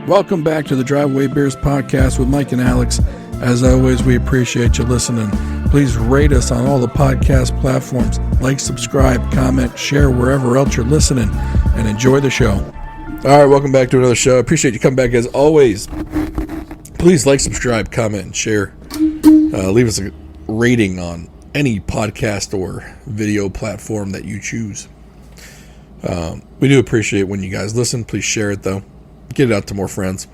Welcome back to the Driveway Beers podcast with Mike and Alex. As always, we appreciate you listening. Please rate us on all the podcast platforms. Like, subscribe, comment, share wherever else you're listening, and enjoy the show. All right, welcome back to another show. I appreciate you coming back as always. Please like, subscribe, comment, and share. Leave us a rating on any podcast or video platform that you choose. We do appreciate when you guys listen. Please share it, though. Get it out to more friends.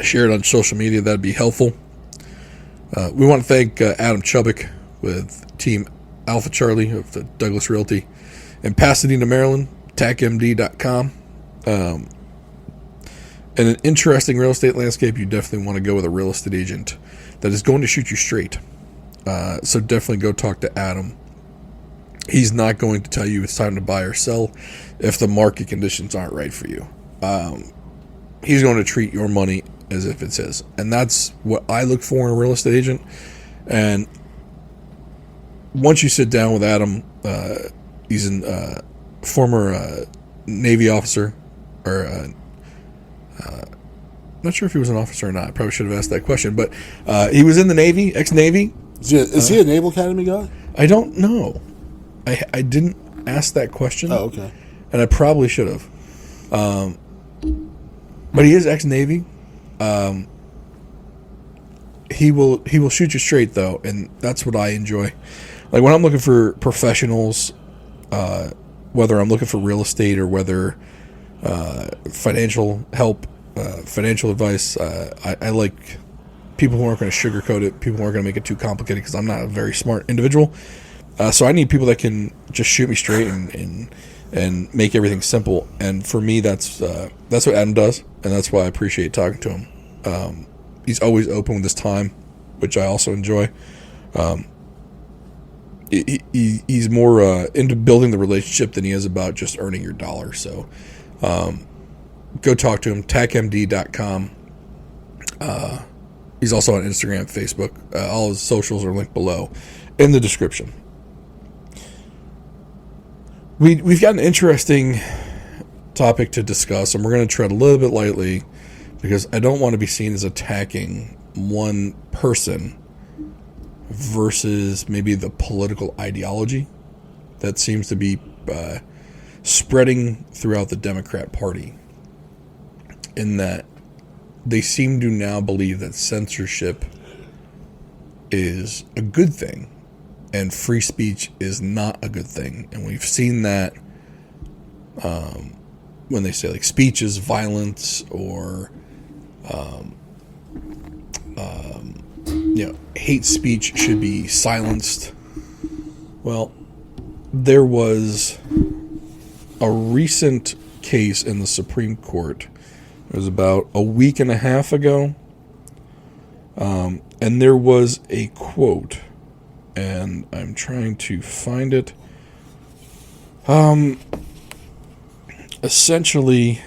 Share it on social media. That'd be helpful. We want to thank Adam Chubbuck with Team Alpha Charlie of the Douglas Realty in Pasadena, Maryland, tacmd.com. In an interesting real estate landscape, you definitely want to go with a real estate agent that is going to shoot you straight. So definitely go talk to Adam. He's not going to tell you it's time to buy or sell if the market conditions aren't right for you. He's going to treat your money as if it's his. And that's what I look for in a real estate agent. And once you sit down with Adam, he's a former Navy officer, or not sure if he was an officer or not. I probably should have asked that question. But he was in the Navy, ex-Navy. Is he a Naval Academy guy? I don't know. I didn't ask that question. Oh, okay. And I probably should have. But he is ex-Navy. He will shoot you straight, though, and that's what I enjoy. Like when I'm looking for professionals, whether I'm looking for real estate or whether financial help, financial advice, I like people who aren't going to sugarcoat it, people who aren't going to make it too complicated, because I'm not a very smart individual. So I need people that can just shoot me straight and make everything simple. And for me, that's what Adam does, and that's why I appreciate talking to him. He's always open with his time, which I also enjoy. He's more into building the relationship than he is about just earning your dollar. So go talk to him, tacmd.com. He's also on Instagram, Facebook. All his socials are linked below in the description. We've got an interesting topic to discuss, and we're going to tread a little bit lightly because I don't want to be seen as attacking one person versus maybe the political ideology that seems to be spreading throughout the Democrat Party, in that they seem to now believe that censorship is a good thing and free speech is not a good thing. And we've seen that when they say like speech is violence, or hate speech should be silenced. Well, there was a recent case in the Supreme Court. It was about a week and a half ago, and there was a quote, and I'm trying to find it. Essentially,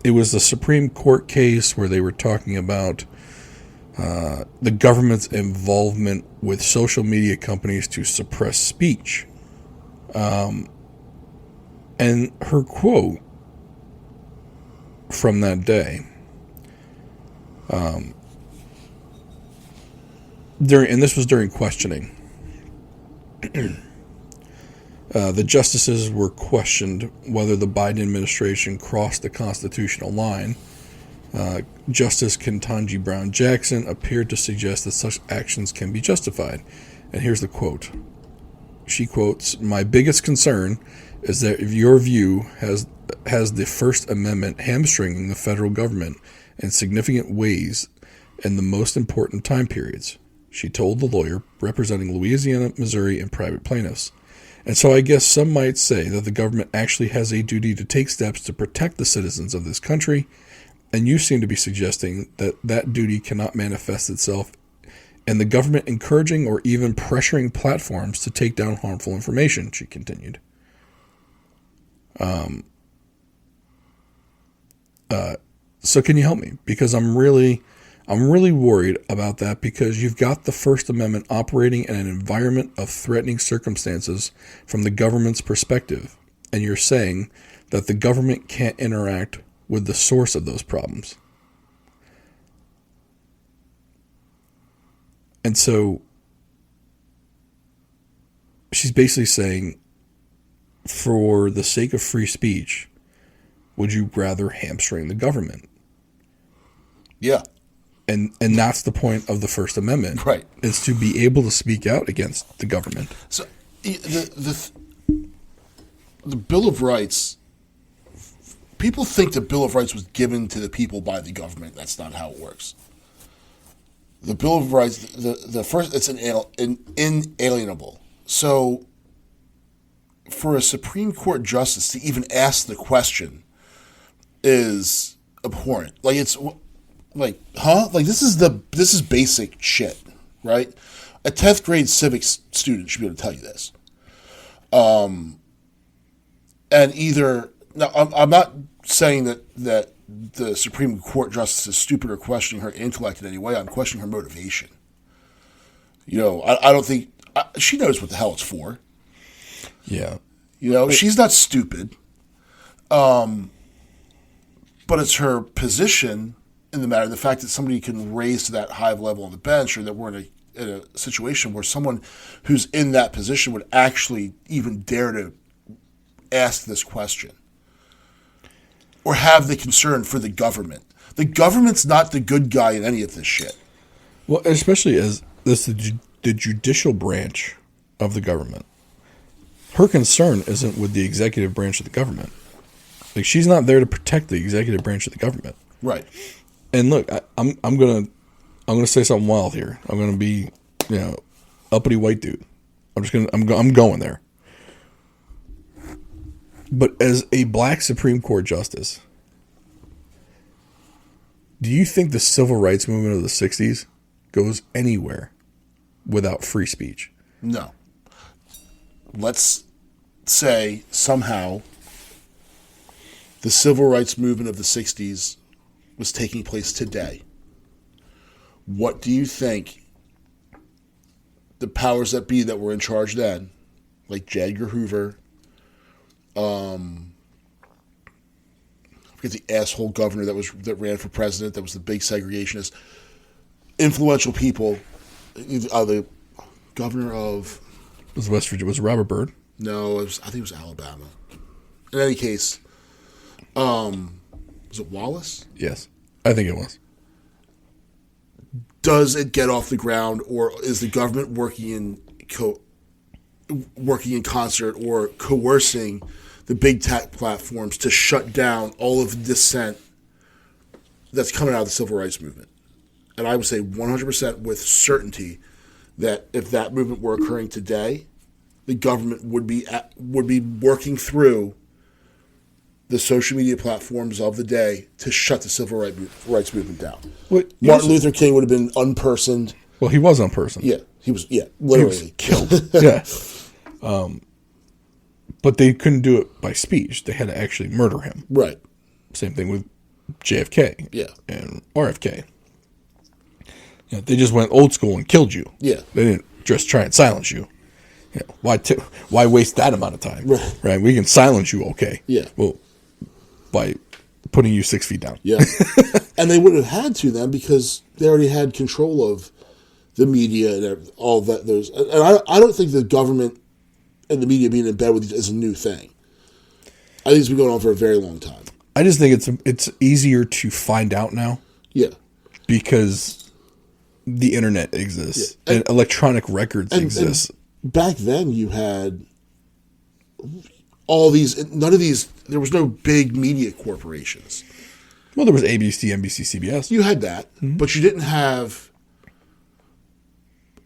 it was the Supreme Court case where they were talking about the government's involvement with social media companies to suppress speech. And her quote from that day, and this was during questioning. The justices were questioned whether the Biden administration crossed the constitutional line. Justice Ketanji Brown Jackson appeared to suggest that such actions can be justified. And here's the quote. She quotes, "My biggest concern is that if your view has the First Amendment hamstringing the federal government in significant ways in the most important time periods," she told the lawyer representing Louisiana, Missouri, and private plaintiffs. "And so I guess some might say that the government actually has a duty to take steps to protect the citizens of this country, and you seem to be suggesting that that duty cannot manifest itself in the government encouraging or even pressuring platforms to take down harmful information," she continued. So can you help me? Because I'm really worried about that, because you've got the First Amendment operating in an environment of threatening circumstances from the government's perspective, and you're saying that the government can't interact with the source of those problems. And so she's basically saying, for the sake of free speech, would you rather hamstring the government? Yeah. And that's the point of the First Amendment. Right. Is to be able to speak out against the government. So the Bill of Rights, people think the Bill of Rights was given to the people by the government. That's not how it works. The Bill of Rights, the first, it's inalienable. So for a Supreme Court justice to even ask the question is abhorrent. Like, it's like, huh? Like, this is basic shit, right? A 10th grade civics student should be able to tell you this. And either, now I'm not saying that the Supreme Court justice is stupid or questioning her intellect in any way. I'm questioning her motivation. You know, I don't think she knows what the hell it's for. Yeah. You know, she's not stupid. But it's her position in the matter, the fact that somebody can raise to that high level on the bench, or that we're in a situation where someone who's in that position would actually even dare to ask this question or have the concern for the government. The government's not the good guy in any of this shit. Well, especially as this is the judicial branch of the government. Her concern isn't with the executive branch of the government. Like, she's not there to protect the executive branch of the government. Right. And look, I'm gonna say something wild here. I'm gonna be, uppity white dude. I'm going there. But as a black Supreme Court justice, do you think the civil rights movement of the 60s goes anywhere without free speech? No. Let's say somehow the civil rights movement of the 60s was taking place today. What do you think the powers that be that were in charge then, like J. Edgar Hoover, I forget the asshole governor that ran for president, that was the big segregationist, influential people, the governor of... It was West Virginia. Was it Robert Byrd? No, I think it was Alabama. In any case, was it Wallace? Yes, I think it was. Does it get off the ground, or is the government working in concert or coercing the big tech platforms to shut down all of the dissent that's coming out of the civil rights movement? And I would say 100% with certainty that if that movement were occurring today, the government would be working through the social media platforms of the day to shut the civil rights movement down. Martin Luther King would have been unpersoned. Well, he was unpersoned. Yeah, he was. Yeah, literally he was killed. Yeah, but they couldn't do it by speech. They had to actually murder him. Right. Same thing with JFK. Yeah. And RFK. They just went old school and killed you. Yeah. They didn't just try and silence you. Why waste that amount of time? Right. We can silence you. Okay. Yeah. Well, by putting you 6 feet down. Yeah. And they wouldn't have had to then, because they already had control of the media and all that. And I don't think the government and the media being in bed with each is a new thing. I think it's been going on for a very long time. I just think it's easier to find out now. Yeah. Because the internet exists, and electronic records exist. And back then, you had all these. None of these. There was no big media corporations. Well, there was ABC, NBC, CBS. You had that, but you didn't have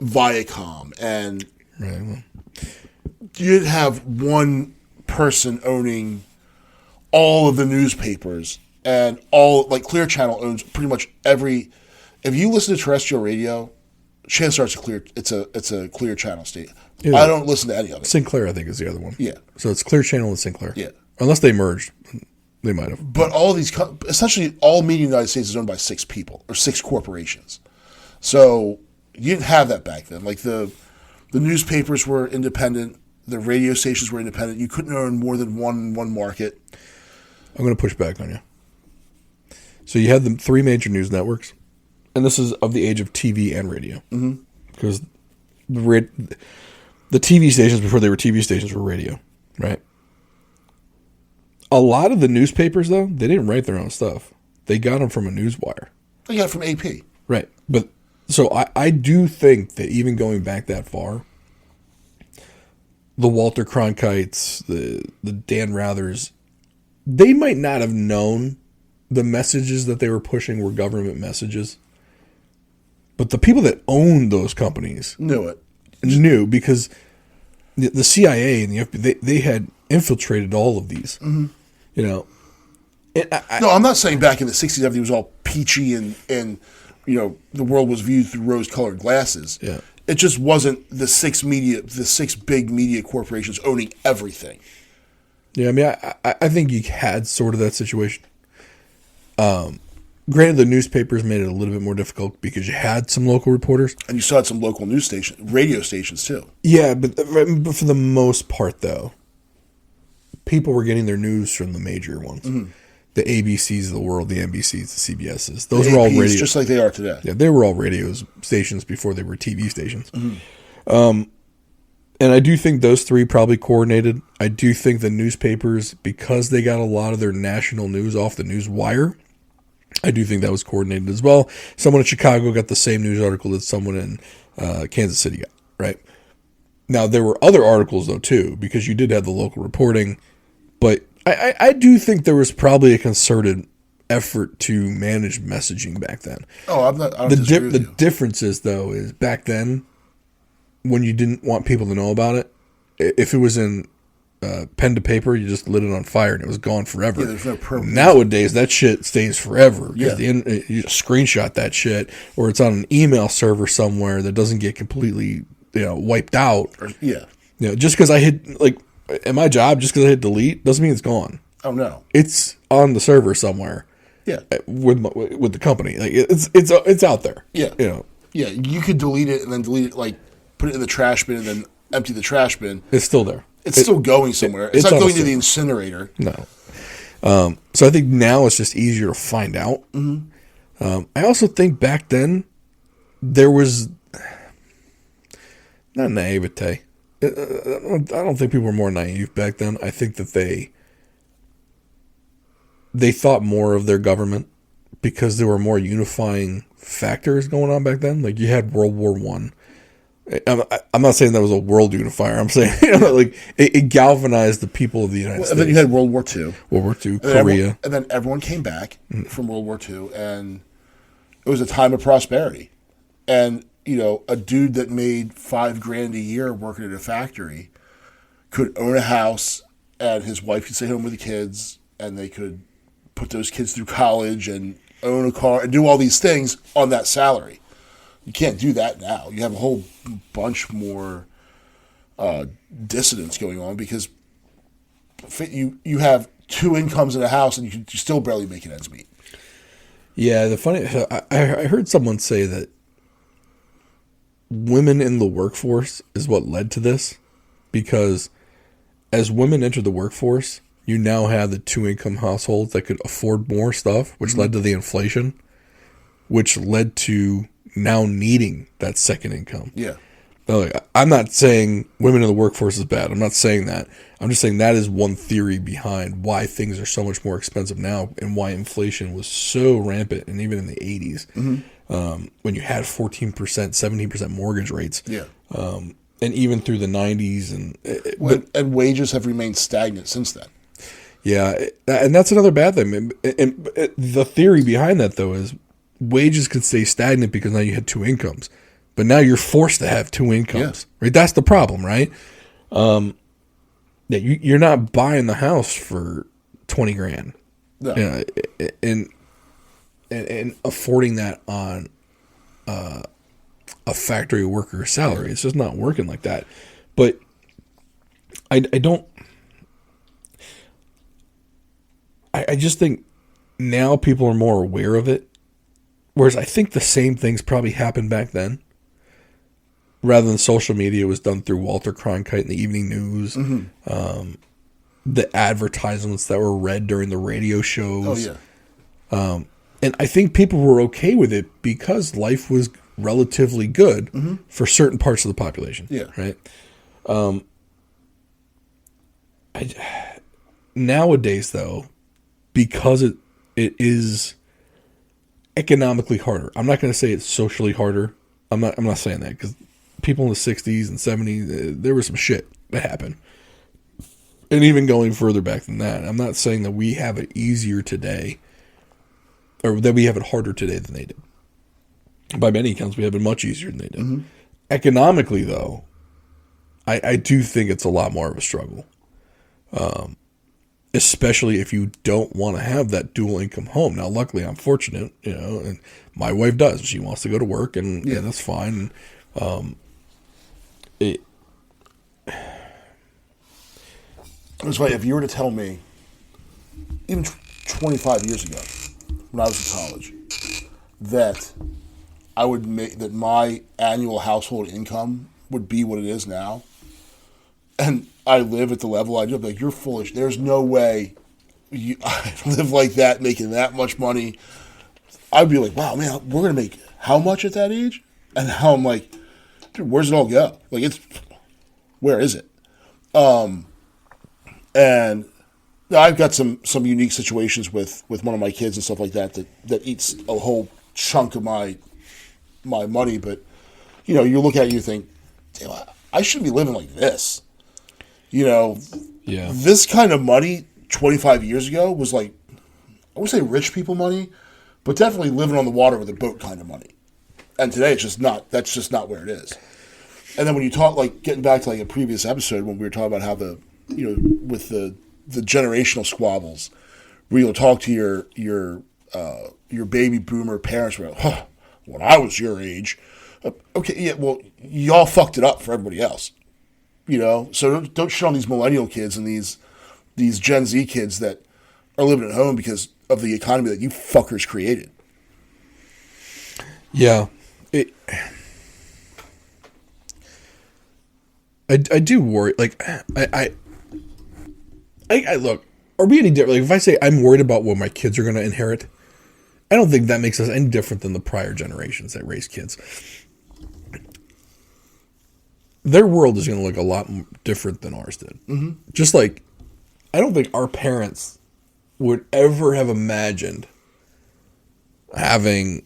Viacom, and you didn't have one person owning all of the newspapers, and all, like, Clear Channel owns pretty much every. If you listen to terrestrial radio, chances are it's a Clear Channel station. Yeah. I don't listen to any of it. Sinclair, I think, is the other one. Yeah. So it's Clear Channel and Sinclair. Yeah. Unless they merged. They might have. But all these, essentially all media in the United States is owned by 6 people, or 6 corporations. So you didn't have that back then. Like, the newspapers were independent, the radio stations were independent. You couldn't own more than one market. I'm going to push back on you. So you had the three major news networks, and this is of the age of TV and radio. Because the TV stations before they were TV stations were radio, right? A lot of the newspapers, though, they didn't write their own stuff. They got them from a newswire. They got it from AP. Right. But so I do think that even going back that far, the Walter Cronkites, the Dan Rathers, they might not have known the messages that they were pushing were government messages. But the people that owned those companies knew because the CIA and the FBI, they had infiltrated all of these. You know, no, I'm not saying back in the 60s everything was all peachy and you know the world was viewed through rose-colored glasses. Yeah, it just wasn't the six big media corporations owning everything. Yeah, I mean, I think you had sort of that situation. Granted, the newspapers made it a little bit more difficult because you had some local reporters, and you still had some local news stations, radio stations too. Yeah, but for the most part, though, people were getting their news from the major ones. The ABCs of the world, the NBCs, the CBSs. Those were all radio. Just like they are today. Yeah, they were all radio stations before they were TV stations. And I do think those three probably coordinated. I do think the newspapers, because they got a lot of their national news off the news wire, I do think that was coordinated as well. Someone in Chicago got the same news article that someone in Kansas City got, right? Now, there were other articles, though, too, because you did have the local reporting. But I do think there was probably a concerted effort to manage messaging back then. Oh, I don't disagree with you. The difference is, though, is back then, when you didn't want people to know about it, if it was in pen to paper, you just lit it on fire and it was gone forever. Yeah, there's no permanent. Nowadays, that shit stays forever. Yeah. You just screenshot that shit, or it's on an email server somewhere that doesn't get completely wiped out. Yeah. Just because I hit, like, in my job, just because I hit delete doesn't mean it's gone. Oh, no. It's on the server somewhere. Yeah. With the company. Like, it's out there. Yeah. Yeah, you could delete it and then delete it, like, put it in the trash bin and then empty the trash bin. It's still there. It's still going somewhere. It's not going to the incinerator. No. So I think now it's just easier to find out. I also think back then there was not naivete. I don't think people were more naive back then. I think that they thought more of their government because there were more unifying factors going on back then. Like you had World War I. I'm not saying that was a world unifier. I'm saying like it galvanized the people of the United States. And then you had World War II. World War II, Korea. And then everyone came back from World War II, and it was a time of prosperity. And, a dude that made $5,000 a year working at a factory could own a house, and his wife could stay home with the kids, and they could put those kids through college and own a car and do all these things on that salary. You can't do that now. You have a whole bunch more dissonance going on because you have two incomes in a house and you're still barely making ends meet. Yeah, I heard someone say that women in the workforce is what led to this because as women entered the workforce, you now have the two-income households that could afford more stuff, which led to the inflation, which led to now needing that second income. Yeah. I'm not saying women in the workforce is bad. I'm not saying that. I'm just saying that is one theory behind why things are so much more expensive now and why inflation was so rampant. And even in the 80s, when you had 14%, 17% mortgage rates. Yeah. And even through the 90s. And wages have remained stagnant since then. Yeah. And that's another bad thing. And the theory behind that, though, is wages could stay stagnant because now you had two incomes. But now you're forced to have two incomes, right? That's the problem, right? That you're not buying the house for $20,000, no. And affording that on a factory worker's salary. It's just not working like that. But I just think now people are more aware of it. Whereas I think the same things probably happened back then. Rather than social media, it was done through Walter Cronkite and the evening news. The advertisements that were read during the radio shows. Oh, yeah. And I think people were okay with it because life was relatively good for certain parts of the population. Yeah. Right. Nowadays, though, because it is economically harder. I'm not going to say it's socially harder. I'm not saying that, because people in the 60s and 70s, there was some shit that happened. And even going further back than that, I'm not saying that we have it easier today, or that we have it harder today than they did. By many accounts, we have it much easier than they did. Mm-hmm. Economically, though, I do think it's a lot more of a struggle. Especially if you don't want to have that dual income home. Now, luckily, I'm fortunate, and my wife does. She wants to go to work, and that's fine. It was funny, if you were to tell me, even 25 years ago, when I was in college, that I would that my annual household income would be what it is now, and I live at the level I do, I'd be like, you're foolish. There's no way I live like that, making that much money. I'd be like, wow, man, we're going to make how much at that age? And now I'm like, dude, where's it all go? Like, where is it? And I've got some unique situations with one of my kids and stuff like that eats a whole chunk of my money. But, you look at it and you think, damn, I shouldn't be living like this. This kind of money 25 years ago was like, I wouldn't say rich people money, but definitely living on the water with a boat kind of money. And today it's just not, that's just not where it is. And then when you talk, like getting back to like a previous episode when we were talking about how with the generational squabbles, where you'll talk to your baby boomer parents about, when I was your age, okay, yeah, well, y'all fucked it up for everybody else. So don't shit on these millennial kids and these Gen Z kids that are living at home because of the economy that you fuckers created. Yeah. I do worry. Like, I look, are we any different? Like, if I say I'm worried about what my kids are going to inherit, I don't think that makes us any different than the prior generations that raised kids. Their world is going to look a lot different than ours did. Mm-hmm. Just like, I don't think our parents would ever have imagined having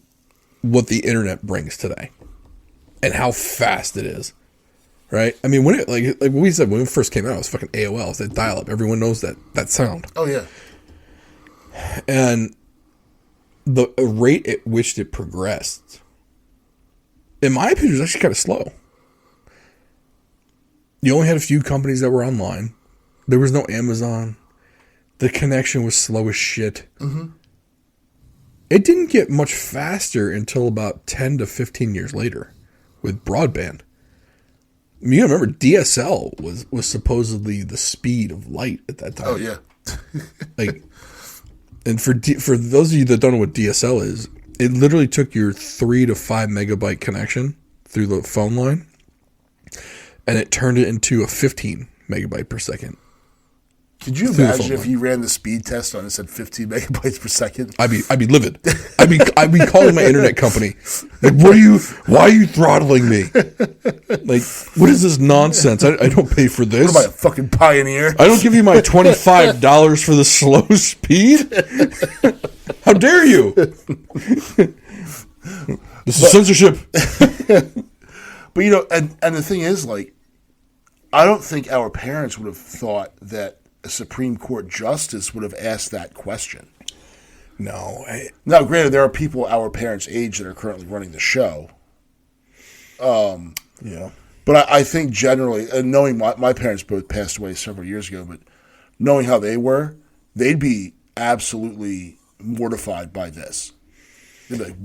what the internet brings today and how fast it is. Right? I mean, when it like we said, when it first came out, it was fucking AOL. It's that dial-up. Everyone knows that sound. Oh, yeah. And the rate at which it progressed, in my opinion, was actually kind of slow. You only had a few companies that were online. There was no Amazon. The connection was slow as shit. Mm-hmm. It didn't get much faster until about 10 to 15 years later with broadband. I mean, you remember DSL was supposedly the speed of light at that time. Oh, yeah. And for those of you that don't know what DSL is, it literally took your 3 to 5 megabyte connection through the phone line, and it turned it into a 15 megabyte per second. Could you imagine if you ran the speed test on it and said 15 megabytes per second? I'd be livid. I'd be calling my internet company. Like, why are you throttling me? Like, what is this nonsense? I don't pay for this. What am I, a fucking pioneer? I don't give you my $25 for the slow speed. How dare you? This is censorship. But, and the thing is, like, I don't think our parents would have thought that a Supreme Court justice would have asked that question. No. Now, granted, there are people our parents' age that are currently running the show. Yeah. But I think generally, and knowing my parents both passed away several years ago, but knowing how they were, they'd be absolutely mortified by this. They'd be like,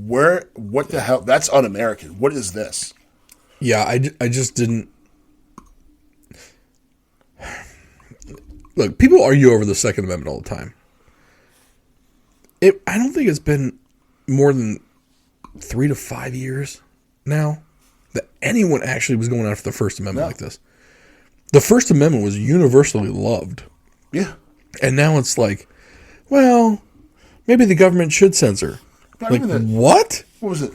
what the hell? That's un-American. What is this? Yeah, I just didn't. Look, people argue over the Second Amendment all the time. I don't think it's been more than 3 to 5 years now that anyone actually was going after the First Amendment like this. The First Amendment was universally loved. Yeah. And now it's like, well, maybe the government should censor. Not Like, even that. what? What was it?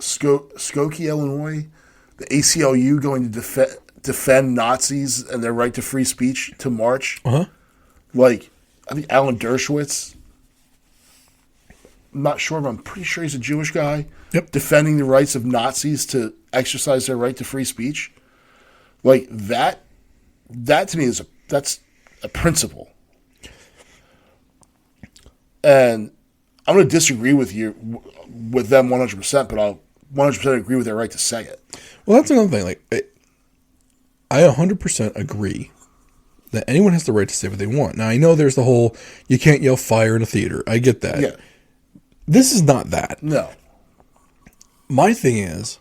Skokie, Illinois, the ACLU going to defend Nazis and their right to free speech to march. Uh-huh. Like, I think Alan Dershowitz, I'm not sure, but I'm pretty sure he's a Jewish guy. Yep. Defending the rights of Nazis to exercise their right to free speech. Like, that to me that's a principle. And I'm going to disagree with them 100%, but I'll 100% agree with their right to say it. Well, that's another thing. Like, I 100% agree that anyone has the right to say what they want. Now, I know there's the whole, you can't yell fire in a theater. I get that. Yeah. This is not that. No. My thing is,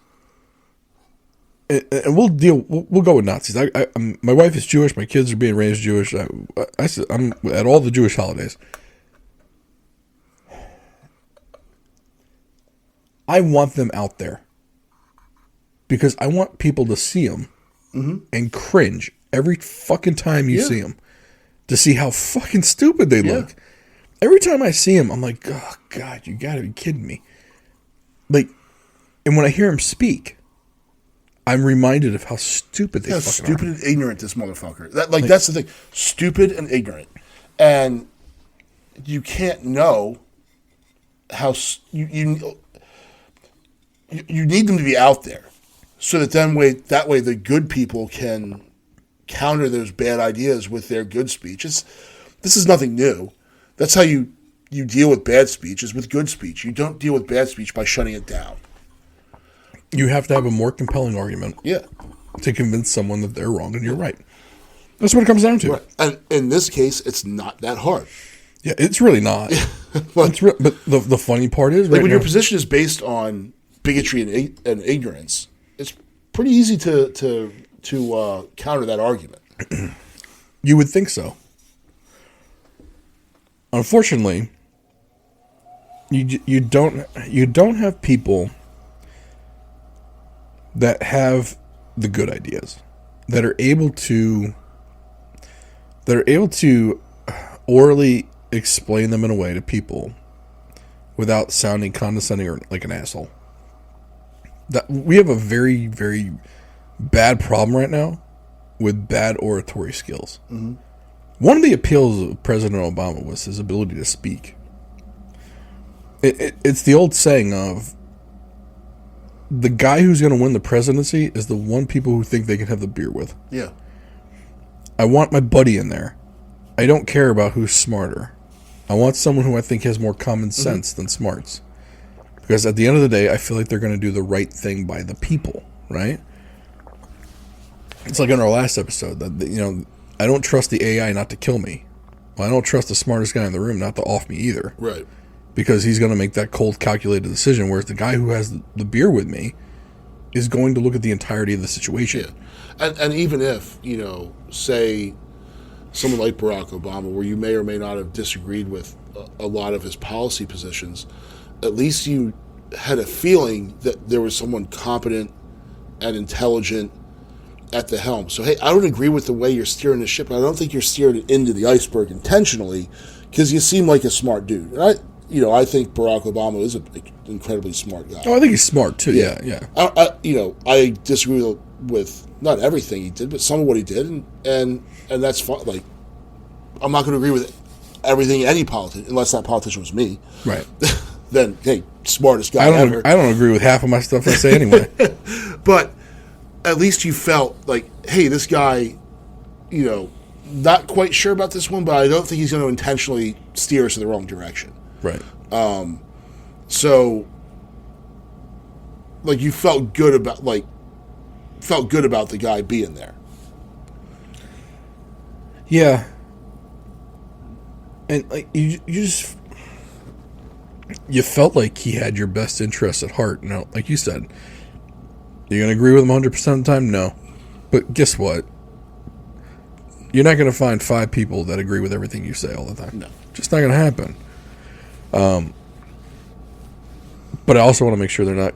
and we'll go with Nazis. My wife is Jewish. My kids are being raised Jewish. I'm at all the Jewish holidays. I want them out there because I want people to see them and cringe every fucking time you see them to see how fucking stupid they look. Every time I see them, I'm like, oh, God, you gotta be kidding me. Like, and when I hear him speak, I'm reminded of how stupid they fucking stupid are. and ignorant this motherfucker. That's the thing. Stupid and ignorant. And you can't know how you need them to be out there so that that way the good people can counter those bad ideas with their good speech. This is nothing new. That's how you deal with bad speech, is with good speech. You don't deal with bad speech by shutting it down. You have to have a more compelling argument to convince someone that they're wrong and you're right. That's what it comes down to. Right. And in this case, it's not that hard. Yeah, it's really not. But the funny part is, like, when your position is based on bigotry and ignorance, it's pretty easy to counter that argument. You would think so. Unfortunately, you don't have people that have the good ideas, that are able to orally explain them in a way to people without sounding condescending or like an asshole. That we have a very, very bad problem right now with bad oratory skills. Mm-hmm. One of the appeals of President Obama was his ability to speak. It's the old saying of, the guy who's going to win the presidency is the one people who think they can have the beer with. Yeah. I want my buddy in there. I don't care about who's smarter. I want someone who I think has more common sense than smarts. Because at the end of the day, I feel like they're going to do the right thing by the people, right? It's like in our last episode that, I don't trust the AI not to kill me. Well, I don't trust the smartest guy in the room not to off me either. Right. Because he's going to make that cold, calculated decision, whereas the guy who has the beer with me is going to look at the entirety of the situation. Yeah. And even if, say someone like Barack Obama, where you may or may not have disagreed with a lot of his policy positions, at least you had a feeling that there was someone competent and intelligent at the helm. So, hey, I don't agree with the way you're steering the ship. I don't think you're steering it into the iceberg intentionally, because you seem like a smart dude. And I think Barack Obama is an incredibly smart guy. Oh, I think he's smart too. Yeah. I disagree with not everything he did, but some of what he did, and that's fine. Like, I'm not going to agree with everything any politician, unless that politician was me. Right. Then, hey, smartest guy ever. I don't agree with half of my stuff I say anyway. But at least you felt like, hey, this guy, not quite sure about this one, but I don't think he's going to intentionally steer us in the wrong direction. Right. So, like, you felt good about the guy being there. Yeah. And like you felt like he had your best interests at heart. No, like you said, you're gonna agree with him 100% of the time. No, but guess what? You're not gonna find 5 people that agree with everything you say all the time. No, just not gonna happen. But I also want to make sure they're not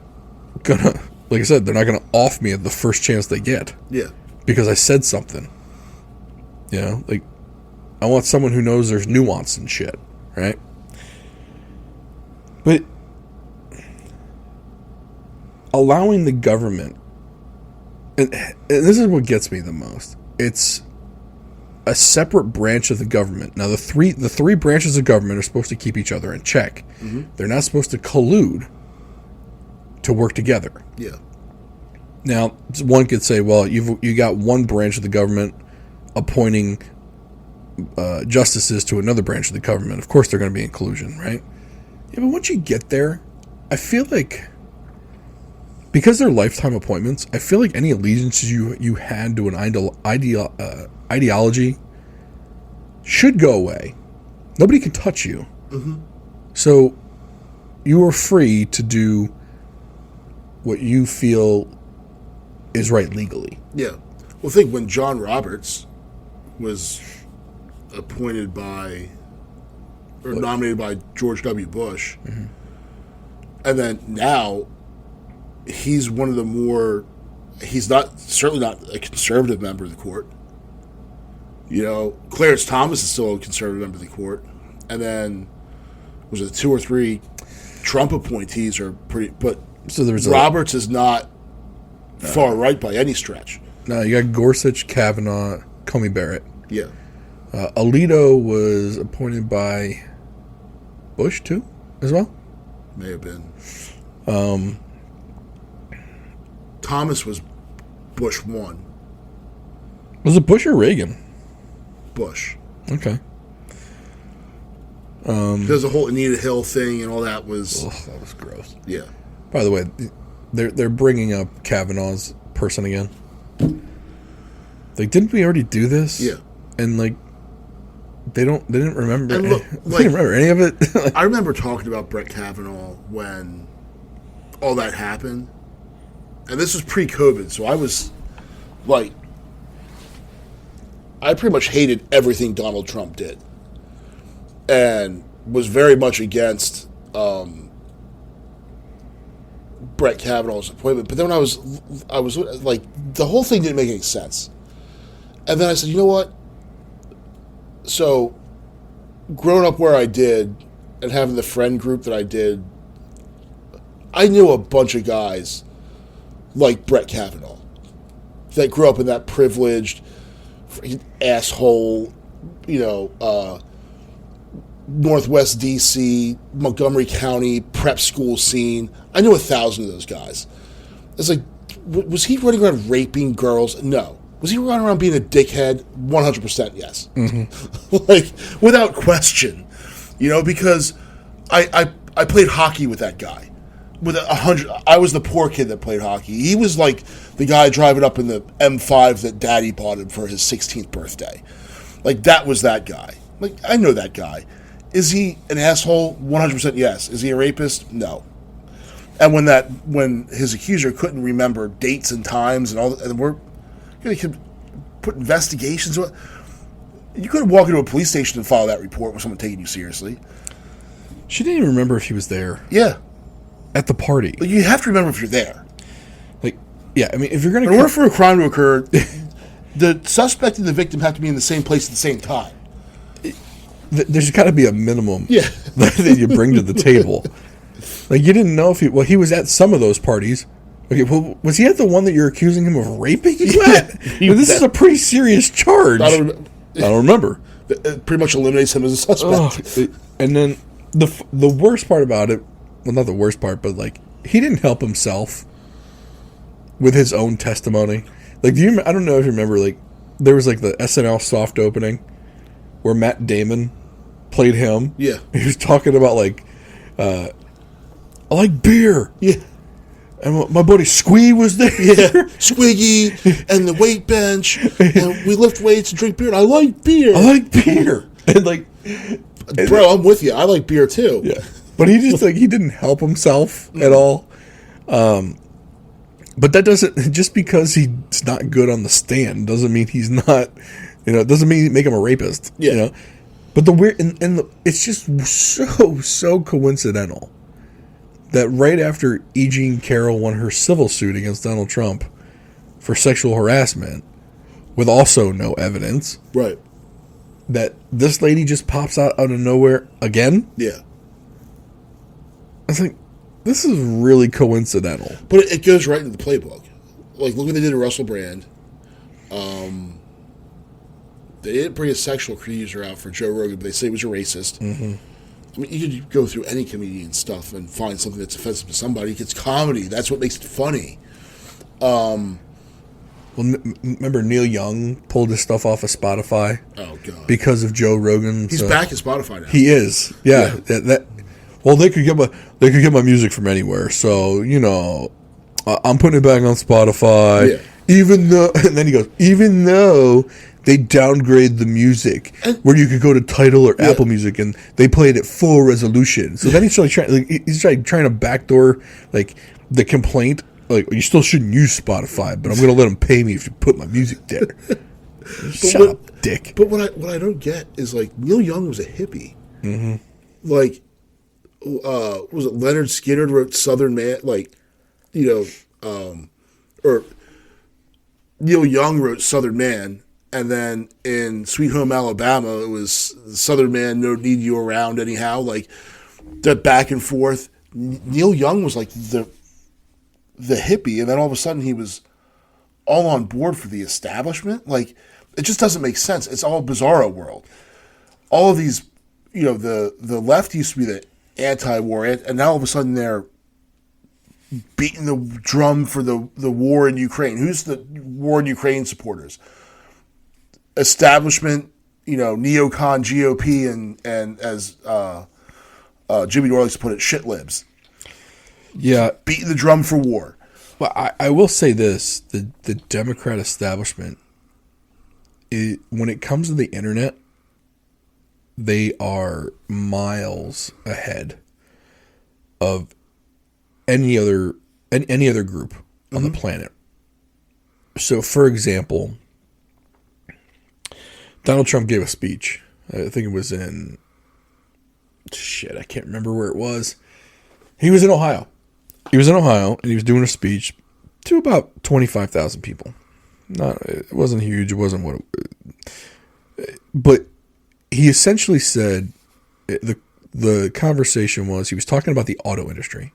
gonna, like I said, they're not gonna off me at the first chance they get. Yeah, because I said something. Like, I want someone who knows there's nuance and shit. right? But allowing the government, and this is what gets me the most, it's a separate branch of the government. Now, the three branches of government are supposed to keep each other in check. Mm-hmm. They're not supposed to collude to work together. Yeah. Now, one could say, well, you got one branch of the government appointing justices to another branch of the government. Of course, they're going to be in collusion, right? Yeah, but once you get there, I feel like, because they're lifetime appointments, I feel like any allegiances you had to an ideology should go away. Nobody can touch you. Mm-hmm. So you are free to do what you feel is right legally. Yeah. Well, think when John Roberts was appointed by, or nominated by George W. Bush, mm-hmm. and then now he's one of the more, he's certainly not a conservative member of the court. You know, Clarence Thomas is still a conservative member of the court. And then, was it 2 or 3 Trump appointees are pretty, but so there's Roberts is not far right by any stretch. No, you got Gorsuch, Kavanaugh, Comey Barrett. Yeah. Alito was appointed by Bush too, as well. May have been. Thomas was Bush 1. Was it Bush or Reagan? Bush. Okay. Because the whole Anita Hill thing and all that was... Ugh, that was gross. Yeah. By the way, they're bringing up Kavanaugh's person again. Like, didn't we already do this? Yeah. And like, they didn't remember. And look, they didn't remember any of it. I remember talking about Brett Kavanaugh when all that happened, and this was pre-COVID, so I was like, I pretty much hated everything Donald Trump did, and was very much against Brett Kavanaugh's appointment. But then when I was like, the whole thing didn't make any sense. And then I said, you know what? So, growing up where I did, and having the friend group that I did, I knew a bunch of guys like Brett Kavanaugh that grew up in that privileged asshole, Northwest D.C., Montgomery County prep school scene. I knew 1,000 of those guys. It's like, was he running around raping girls? No. Was he running around being a dickhead? 100% yes. Mm-hmm. Like, without question. Because I played hockey with that guy. With 100, I was the poor kid that played hockey. He was like the guy driving up in the M5 that Daddy bought him for his 16th birthday. Like, that was that guy. Like, I know that guy. Is he an asshole? 100% yes. Is he a rapist? No. And when his accuser couldn't remember dates and times and all, and we're going to put investigations. You couldn't walk into a police station and file that report with someone taking you seriously. She didn't even remember if he was there. Yeah. At the party. Like, you have to remember if you're there. Like, yeah, I mean, if you're going to... In order for a crime to occur, the suspect and the victim have to be in the same place at the same time. There's got to be a minimum yeah. that you bring to the table. Like, you didn't know if he was at some of those parties. Okay, well, was he at the one that you're accusing him of raping you at? This is a pretty serious charge. I don't remember. It pretty much eliminates him as a suspect. And then the worst part about it, well, not the worst part, but like, he didn't help himself with his own testimony. Like, I don't know if you remember, like, there was like the SNL soft opening where Matt Damon played him. Yeah. He was talking about like, I like beer. Yeah. And my buddy Squee was there. Yeah, Squiggy and the weight bench. And we lift weights and drink beer. And I like beer. And like, bro, I'm with you. I like beer too. Yeah, but he just he didn't help himself at all. But that doesn't, just because he's not good on the stand doesn't mean he's not. It doesn't mean make him a rapist. Yeah. But the weird it's just so coincidental that right after E. Jean Carroll won her civil suit against Donald Trump for sexual harassment, with also no evidence, right, that this lady just pops out of nowhere again. Yeah. I was like, this is really coincidental. But it goes right into the playbook. Like, look what they did to Russell Brand. They didn't bring a sexual accuser out for Joe Rogan, but they say he was a racist. Mm-hmm. I mean, you could go through any comedian stuff and find something that's offensive to somebody. It's comedy. That's what makes it funny. Well, remember Neil Young pulled his stuff off of Spotify? Oh, God. Because of Joe Rogan. He's back at Spotify now. He is. Yeah. Well, they could get my music from anywhere. So, I'm putting it back on Spotify. Yeah. Even though, and then he goes, even though they downgrade the music, where you could go to Tidal or Apple Music, and they play it at full resolution. So then he's trying to backdoor the complaint. Like, you still shouldn't use Spotify, but I'm going to let them pay me if you put my music there. Shut up, dick. But what I don't get is, like, Neil Young was a hippie. Mm-hmm. Like, was it Leonard Skinner wrote Southern Man? Like, or Neil Young wrote Southern Man, and then in Sweet Home Alabama, it was Southern Man, no need you around anyhow. Like, that back and forth. Neil Young was like the hippie, and then all of a sudden he was all on board for the establishment. Like, it just doesn't make sense. It's all bizarro world. All of these, the left used to be the anti-war, and now all of a sudden they're beating the drum for the war in Ukraine. Who's the war in Ukraine supporters? Establishment, neocon GOP, and as Jimmy Dore likes to put it, shit libs. Yeah. Beating the drum for war. Well, I will say this. The Democrat establishment, when it comes to the internet, they are miles ahead of any other group on the planet. So, for example, Donald Trump gave a speech. I think it was in... I can't remember where it was. He was in Ohio. And he was doing a speech to about 25,000 people. It wasn't huge. It wasn't what but he essentially said, the conversation was, he was talking about the auto industry.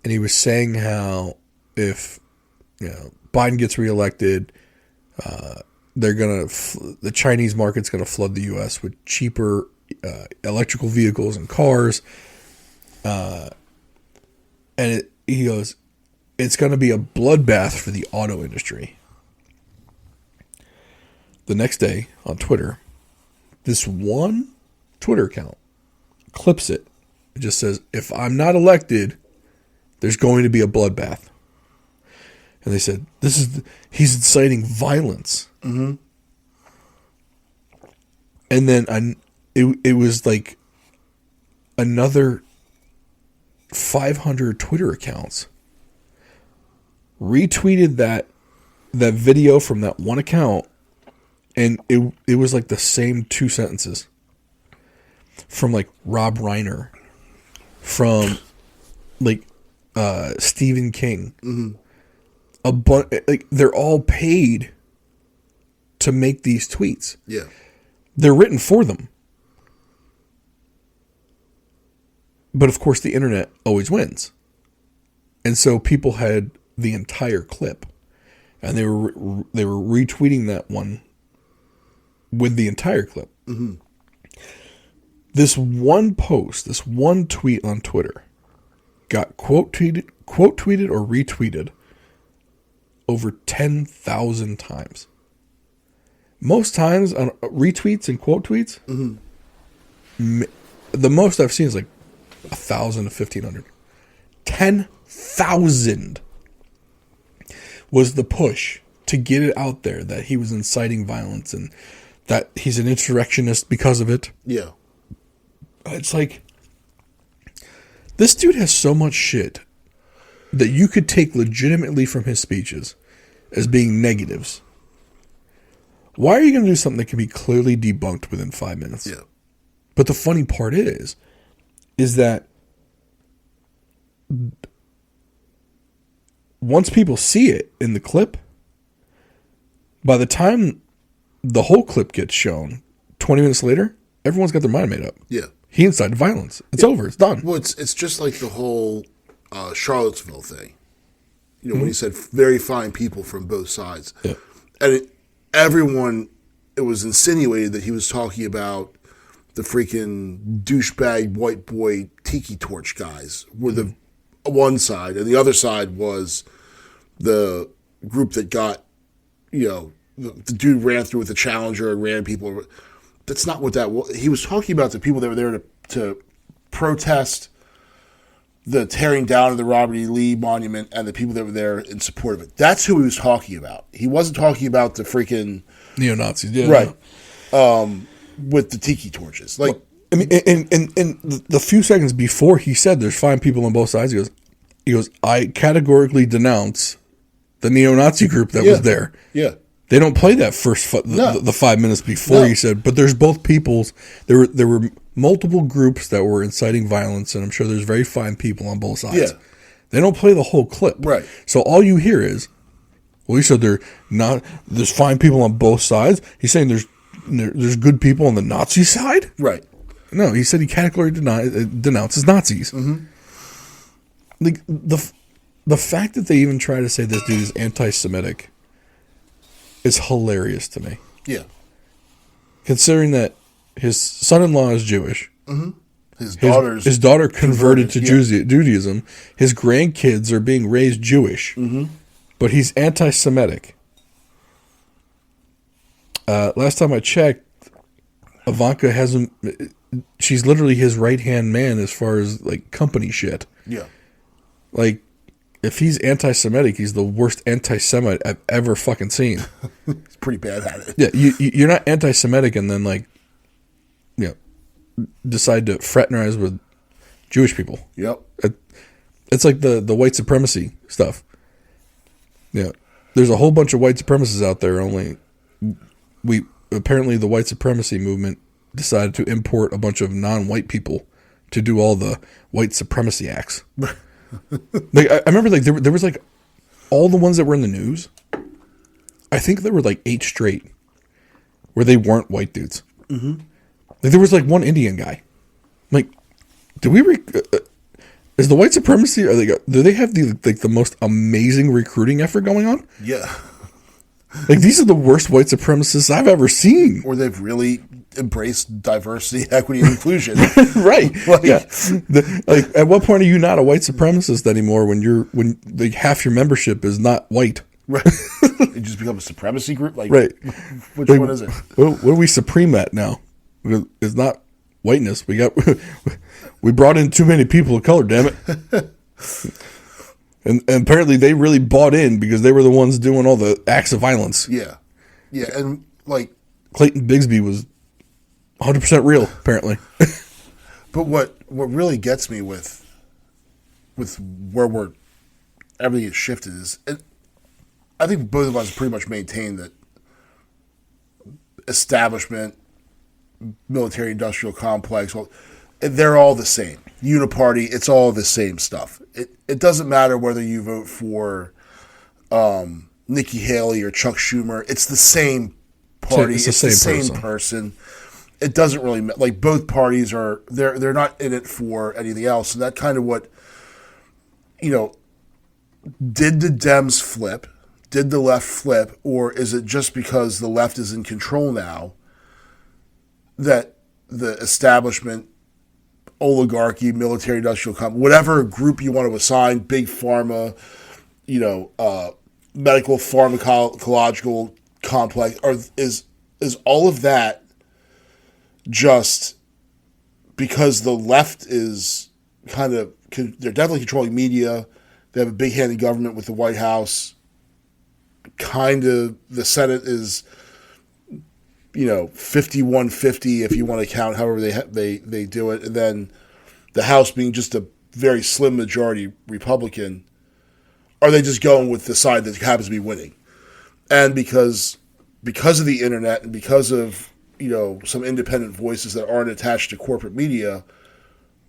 And he was saying how if Biden gets reelected, the Chinese market's going to flood the U.S. with cheaper electrical vehicles and cars. And he goes, it's going to be a bloodbath for the auto industry. The next day on Twitter, this one Twitter account clips it. It just says, if I'm not elected, there's going to be a bloodbath. And they said, he's inciting violence. Mm-hmm. And then it was like another 500 Twitter accounts retweeted that video from that one account, and it was like the same two sentences from like Rob Reiner, from like Stephen King. Mm-hmm. They're all paid to make these tweets. Yeah, they're written for them. But of course, the internet always wins. And so people had the entire clip, and they were retweeting that one with the entire clip. Mm-hmm. This one post, this one tweet on Twitter got quote tweeted or retweeted over 10,000 times. Most times on retweets and quote tweets, the most I've seen is like 1,000 to 1,500. 10,000 was the push to get it out there that he was inciting violence and that he's an insurrectionist because of it. Yeah. It's like, this dude has so much shit that you could take legitimately from his speeches as being negatives. Why are you going to do something that can be clearly debunked within 5 minutes? Yeah. But the funny part is that once people see it in the clip, by the time the whole clip gets shown, 20 minutes later, everyone's got their mind made up. Yeah. He incited violence. It's over. It's done. Well, it's just like the whole Charlottesville thing. You know, when he said very fine people from both sides. Yeah. And it was insinuated that he was talking about the freaking douchebag white boy tiki torch guys were the one side, and the other side was the group that got, you know, the dude ran through with the Challenger and ran people over. That's not what that was. He was talking about the people that were there to protest the tearing down of the Robert E. Lee monument and the people that were there in support of it. That's who he was talking about. He wasn't talking about the freaking neo-Nazis, yeah. Right. With the tiki torches. Like, I mean, and the few seconds before he said there's fine people on both sides, he goes, I categorically denounce the neo-Nazi group that was there. Yeah. They don't play that first the 5 minutes before he said, but there's both peoples. There were multiple groups that were inciting violence, and I'm sure there's very fine people on both sides. Yeah. They don't play the whole clip. Right. So all you hear is, well, he said there's fine people on both sides. He's saying there's good people on the Nazi side? Right. No, he said he categorically denounces Nazis. Mm-hmm. The fact that they even try to say this dude is anti-Semitic is hilarious to me. Yeah. Considering that his son-in-law is Jewish. Mm-hmm. His daughter converted to Judaism. His grandkids are being raised Jewish. Mm-hmm. But he's anti-Semitic. Last time I checked, Ivanka hasn't... She's literally his right-hand man as far as, like, company shit. Yeah. Like, if he's anti-Semitic, he's the worst anti-Semite I've ever fucking seen. He's pretty bad at it. Yeah, you're not anti-Semitic and then, like, you know, decide to fraternize with Jewish people. Yep. It's like the white supremacy stuff. Yeah. There's a whole bunch of white supremacists out there, only apparently the white supremacy movement decided to import a bunch of non-white people to do all the white supremacy acts. Like I remember, like there was like all the ones that were in the news. I think there were like 8 straight where they weren't white dudes. Mm-hmm. Like there was like one Indian guy. Like, do we? Is the white supremacy? Do they have the most amazing recruiting effort going on? Yeah. Like these are the worst white supremacists I've ever seen. Or they've really embraced diversity, equity, and inclusion. Right. Like, yeah. Like, at what point are you not a white supremacist anymore when like half your membership is not white? Right. You just become a supremacy group? Like, right. Which one is it? What are we supreme at now? It's not whiteness. We brought in too many people of color, damn it. And apparently they really bought in because they were the ones doing all the acts of violence. Yeah. Yeah, and like... Clayton Bigsby was 100% real, apparently. But what really gets me with where everything is shifted is... I think both of us pretty much maintain that establishment, military-industrial complex, well, they're all the same. Uniparty, it's all the same stuff. It doesn't matter whether you vote for Nikki Haley or Chuck Schumer. It's the same party. It's the same person. It doesn't really matter. Like, both parties are they're not in it for anything else. And that kind of what, you know, did the Dems flip? Did the left flip? Or is it just because the left is in control now that the establishment, oligarchy, military industrial company, whatever group you want to assign, big pharma, you know, medical pharmacological complex, is all of that just because the left is they're definitely controlling media, they have a big hand in government with the White House, kind of the Senate is, you know, 51-50 if you want to count however they do it, and then the House being just a very slim majority Republican. Are they just going with the side that happens to be winning? And because of the internet and because of, you know, some independent voices that aren't attached to corporate media,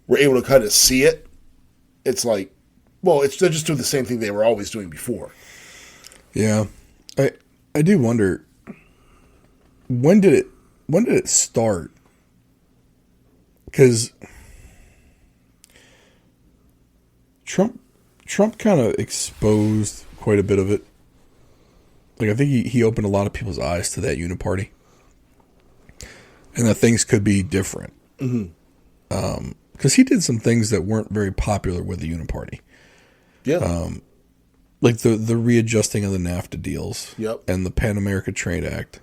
we're able to kind of see it. It's like, well, they're just doing the same thing they were always doing before. Yeah, I do wonder, when did it when did it start? Because Trump kind of exposed quite a bit of it. Like, I think he opened a lot of people's eyes to that uniparty, and that things could be different. Because he did some things that weren't very popular with the uniparty. Yeah. Like the readjusting of the NAFTA deals. Yep. And the Pan America Trade Act.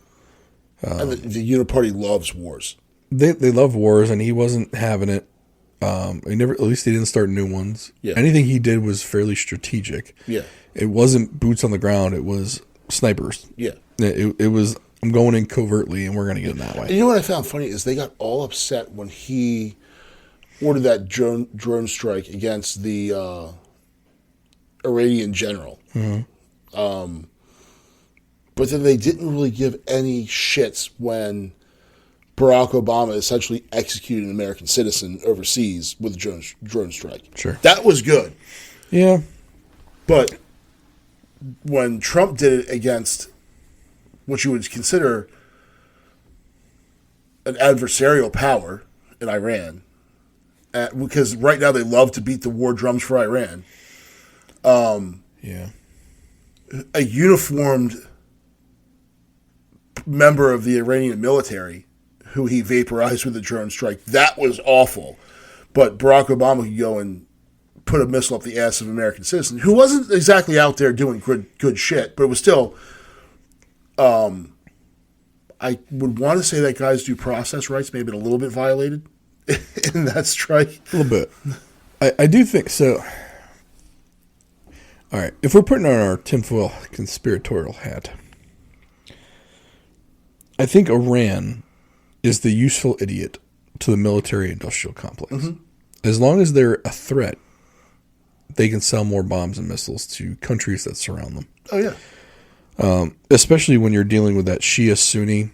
And the uniparty loves wars. They love wars, and he wasn't having it. At least he didn't start new ones. Yeah. Anything he did was fairly strategic. Yeah. It wasn't boots on the ground. It was snipers. Yeah. It was, I'm going in covertly, and we're going to get in that way. And you know what I found funny is they got all upset when he ordered that drone strike against the Iranian general. But then they didn't really give any shits when Barack Obama essentially executed an American citizen overseas with a drone strike. Sure. That was good. Yeah. But when Trump did it against what you would consider an adversarial power in Iran, because right now they love to beat the war drums for Iran, Yeah. a uniformed member of the Iranian military who he vaporized with a drone strike, that was awful. But Barack Obama could go and put a missile up the ass of an American citizen who wasn't exactly out there doing good shit, but it was still, I would want to say that guy's due process rights may have been a little bit violated in that strike. A little bit. I do think so. All right. If we're putting on our tinfoil conspiratorial hat, I think Iran is the useful idiot to the military-industrial complex. As long as they're a threat, they can sell more bombs and missiles to countries that surround them. Oh, yeah. Especially when you're dealing with that Shia-Sunni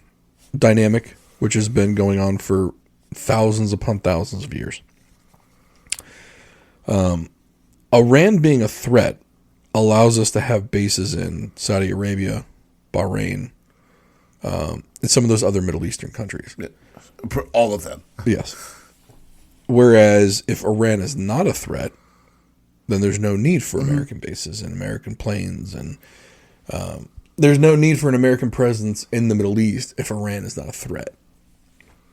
dynamic, which has been going on for thousands upon thousands of years. Iran being a threat allows us to have bases in Saudi Arabia, Bahrain, and some of those other Middle Eastern countries. Yeah. All of them. Yes. Whereas if Iran is not a threat, then there's no need for American bases and American planes, and there's no need for an American presence in the Middle East if Iran is not a threat.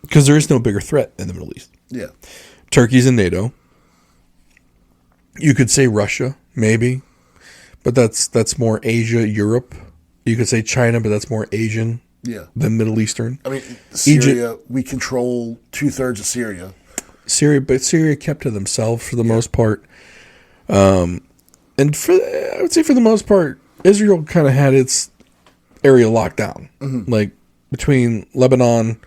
Because there is no bigger threat in the Middle East. Yeah. Turkey's in NATO. You could say Russia, maybe, but that's more Asia, Europe. You could say China, but that's more Asian than Middle Eastern. I mean, Syria, we control 2/3 of Syria. Syria kept to themselves for the most part. And I would say for the most part, Israel kind of had its area locked down. Like between Lebanon,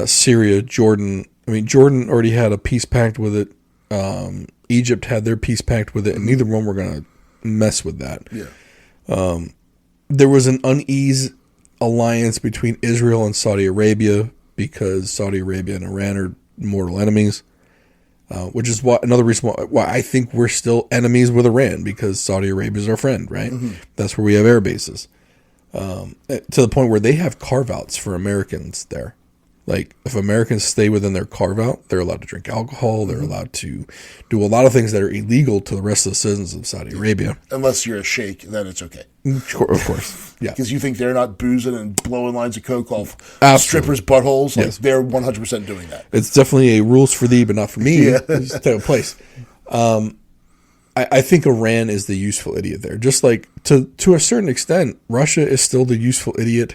Syria, Jordan. I mean, Jordan already had a peace pact with it. Egypt had their peace pact with it, and neither one were going to mess with that. Yeah. There was an unease alliance between Israel and Saudi Arabia because Saudi Arabia and Iran are mortal enemies, which is another reason why I think we're still enemies with Iran, because Saudi Arabia is our friend, right? That's where we have air bases. To the point where they have carve-outs for Americans there. Like, if Americans stay within their carve-out, they're allowed to drink alcohol. They're allowed to do a lot of things that are illegal to the rest of the citizens of Saudi Arabia. Unless you're a sheikh, then it's okay. Of course. Yeah. Because you think they're not boozing and blowing lines of coke off Absolutely. strippers' buttholes. Like, Yes. they're 100% doing that. It's definitely a rules for thee, but not for me type of place. I think Iran is the useful idiot there. Just like, to a certain extent, Russia is still the useful idiot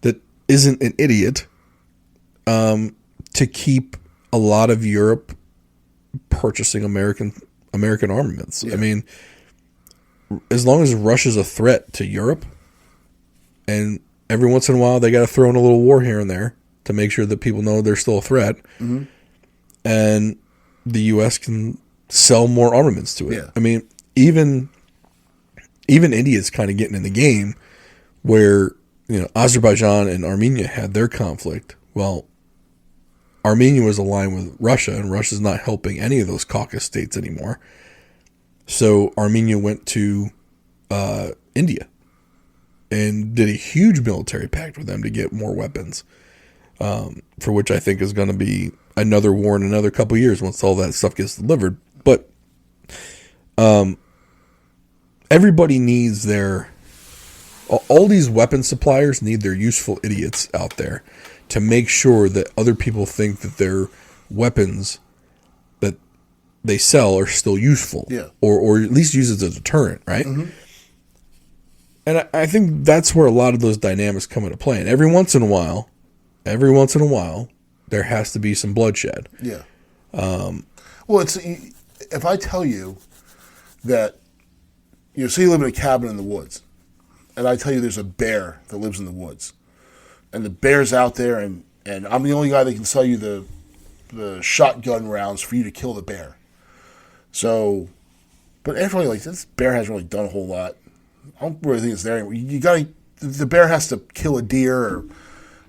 that isn't an idiot, to keep a lot of Europe purchasing American armaments. Yeah. I mean, as long as Russia's a threat to Europe, and every once in a while they got to throw in a little war here and there to make sure that people know they're still a threat, and the U.S. can sell more armaments to it. Yeah. I mean, even India's kind of getting in the game where, Azerbaijan and Armenia had their conflict. Well, Armenia was aligned with Russia, and Russia's not helping any of those Caucasus states anymore. So Armenia went to India and did a huge military pact with them to get more weapons. for which I think is going to be another war in another couple of years once all that stuff gets delivered. But everybody needs all these weapon suppliers need their useful idiots out there to make sure that other people think that their weapons that they sell are still useful, or at least use it as a deterrent, right? Mm-hmm. And I think that's where a lot of those dynamics come into play. And every once in a while, there has to be some bloodshed. Yeah. Well, if I tell you that, say you live in a cabin in the woods, and I tell you there's a bear that lives in the woods, and the bear's out there, and I'm the only guy that can sell you the shotgun rounds for you to kill the bear. So, but everybody like this bear hasn't really done a whole lot. I don't really think it's there anymore. The bear has to kill a deer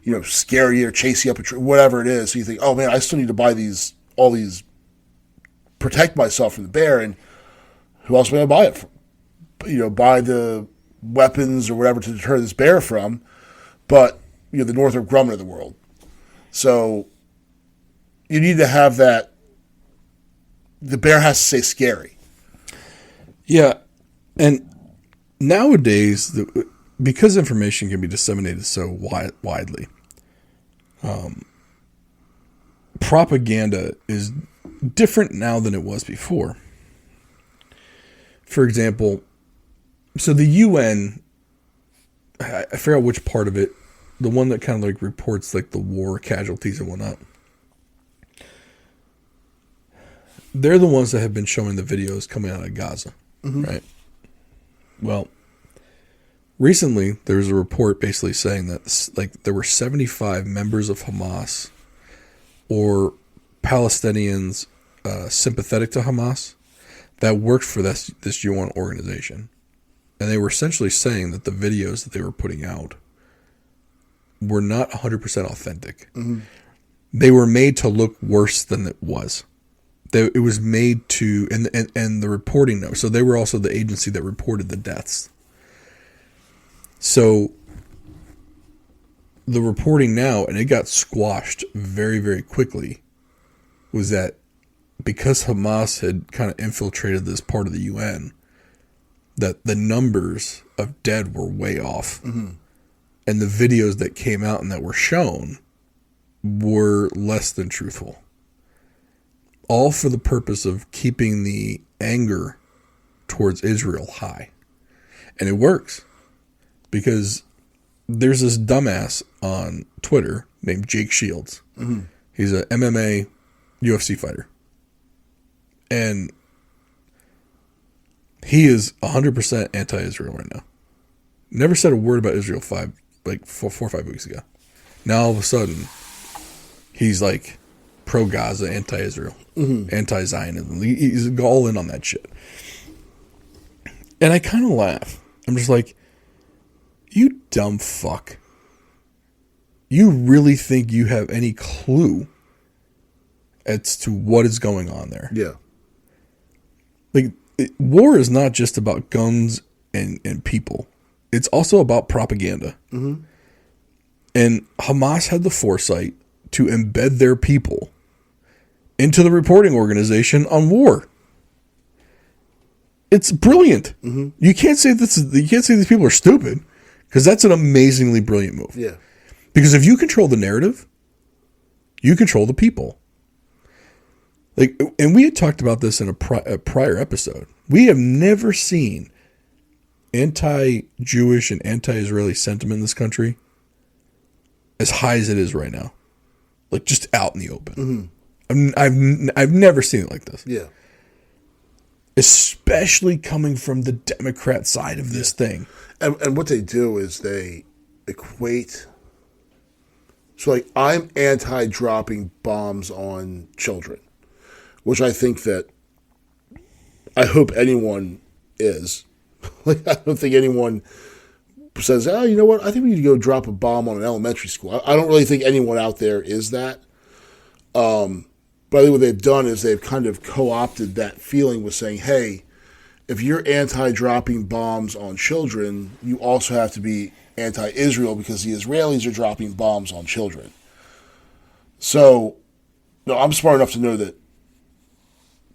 or, scare you or chase you up a tree, whatever it is. So you think, oh man, I still need to buy all these, protect myself from the bear, and who else am I buy it from? Buy the weapons or whatever to deter this bear from, but, the Northrop Grumman of the world. So you need to have that, the bear has to say scary. Yeah, and nowadays, because information can be disseminated so widely, propaganda is different now than it was before. For example, so the UN, I forgot which part of it, the one that kind of like reports like the war casualties and whatnot. They're the ones that have been showing the videos coming out of Gaza, mm-hmm. right? Well, recently there was a report basically saying that like there were 75 members of Hamas or Palestinians sympathetic to Hamas that worked for this UN organization. And they were essentially saying that the videos that they were putting out were not 100% authentic. Mm-hmm. They were made to look worse than it was. It was made to, and the reporting, so they were also the agency that reported the deaths. So the reporting now, and it got squashed very, very quickly, was that because Hamas had kind of infiltrated this part of the UN, that the numbers of dead were way off. Mm-hmm. And the videos that came out and that were shown were less than truthful. All for the purpose of keeping the anger towards Israel high. And it works. Because there's this dumbass on Twitter named Jake Shields. Mm-hmm. He's a MMA UFC fighter. And he is 100% anti-Israel right now. Never said a word about Israel 4 or 5 weeks ago. Now all of a sudden, he's like pro-Gaza, anti-Israel, mm-hmm. anti-Zionism. He's all in on that shit. And I kind of laugh. I'm just like, you dumb fuck. You really think you have any clue as to what is going on there? Yeah. Like, war is not just about guns and people. It's also about propaganda. Mm-hmm. And Hamas had the foresight to embed their people into the reporting organization on war. It's brilliant. Mm-hmm. You can't say these people are stupid, because that's an amazingly brilliant move. Yeah. Because if you control the narrative, you control the people. Like, and we had talked about this in a prior episode. We have never seen anti-Jewish and anti-Israeli sentiment in this country as high as it is right now. Like, just out in the open. Mm-hmm. I've never seen it like this. Yeah. Especially coming from the Democrat side of this thing. And what they do is they equate. So, like, I'm anti-dropping bombs on children, which I think that I hope anyone is. Like, I don't think anyone says, oh, you know what? I think we need to go drop a bomb on an elementary school. I don't really think anyone out there is that. But I think what they've done is they've kind of co-opted that feeling with saying, hey, if you're anti-dropping bombs on children, you also have to be anti-Israel because the Israelis are dropping bombs on children. So, no, I'm smart enough to know that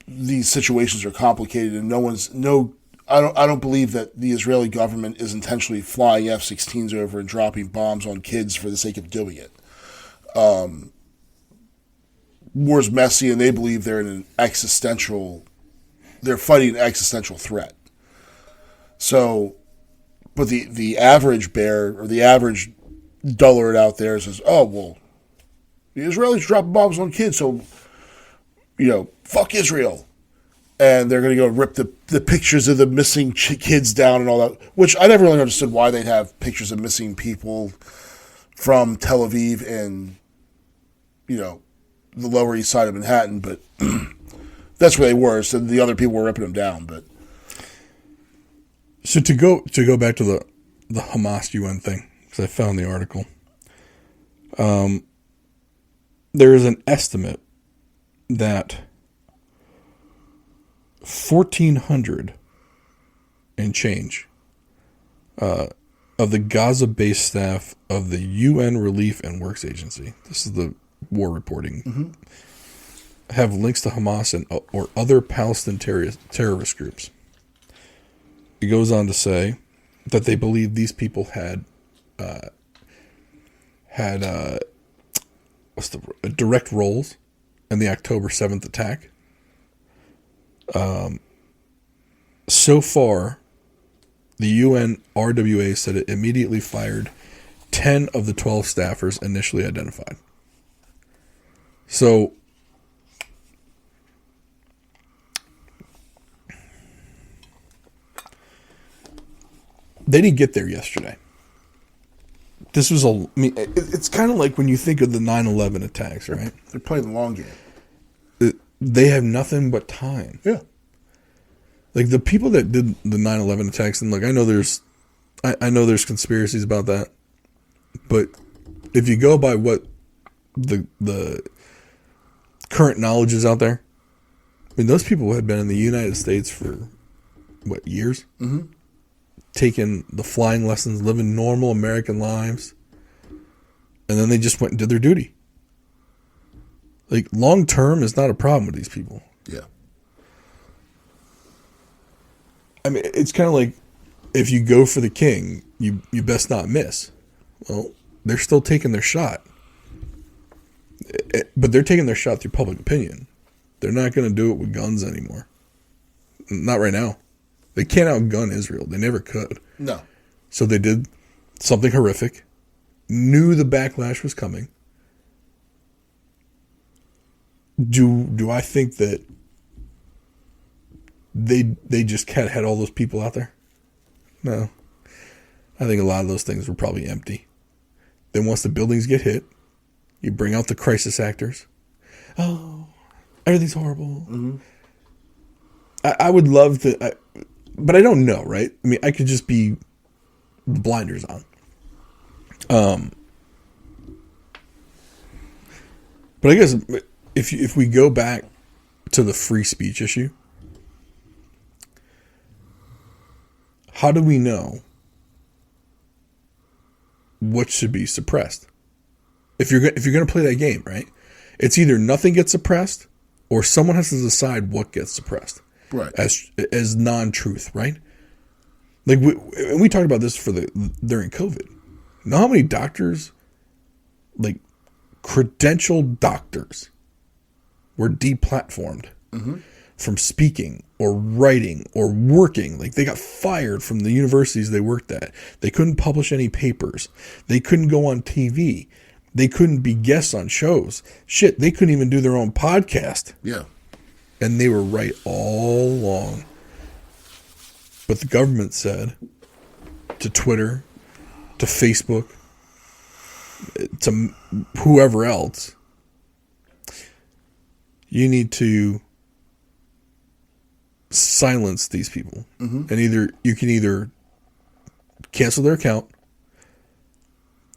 these situations are complicated, and I don't believe that the Israeli government is intentionally flying F-16s over and dropping bombs on kids for the sake of doing it. War's messy, and they believe they're fighting an existential threat. So, but the average bear or the average dullard out there says, "Oh well, the Israelis dropping bombs on kids, so fuck Israel." And they're going to go rip the pictures of the missing kids down and all that, which I never really understood why they'd have pictures of missing people from Tel Aviv and, the Lower East Side of Manhattan, but that's where they were, so the other people were ripping them down. But so to go back to the Hamas UN thing, because I found the article, there is an estimate that 1,400 and change of the Gaza-based staff of the UN Relief and Works Agency, this is the war reporting, have links to Hamas or other Palestinian terrorist groups. It goes on to say that they believe these people had direct roles in the October 7th attack. So far, the UN RWA said it immediately fired 10 of the 12 staffers initially identified. So, they didn't get there yesterday. This was it's kind of like when you think of the 9/11 attacks, right? They're playing the long game. They have nothing but time. Yeah. Like the people that did the 9/11 attacks, and look, I know there's conspiracies about that, but if you go by what the current knowledge is out there, I mean, those people had been in the United States for years, taking the flying lessons, living normal American lives, and then they just went and did their duty. Like long term is not a problem with these people. Yeah. I mean, it's kind of like if you go for the king, you best not miss. Well, they're still taking their shot. But they're taking their shot through public opinion. They're not going to do it with guns anymore. Not right now. They can't outgun Israel. They never could. No. So they did something horrific, knew the backlash was coming. Do I think that they just had all those people out there? No. I think a lot of those things were probably empty. Then once the buildings get hit, you bring out the crisis actors. Oh, everything's horrible. Mm-hmm. I would love to, but I don't know, right? I mean, I could just be blinders on. But I guess if we go back to the free speech issue, how do we know what should be suppressed? If you're going to play that game, right? It's either nothing gets suppressed or someone has to decide what gets suppressed, right? As non-truth, right? Like we talked about this during COVID. You know how many doctors, like credentialed doctors, were deplatformed from speaking or writing or working? Like they got fired from the universities they worked at. They couldn't publish any papers. They couldn't go on TV. They couldn't be guests on shows. Shit, they couldn't even do their own podcast. Yeah. And they were right all along. But the government said to Twitter, to Facebook, to whoever else, you need to silence these people. And you can either cancel their account,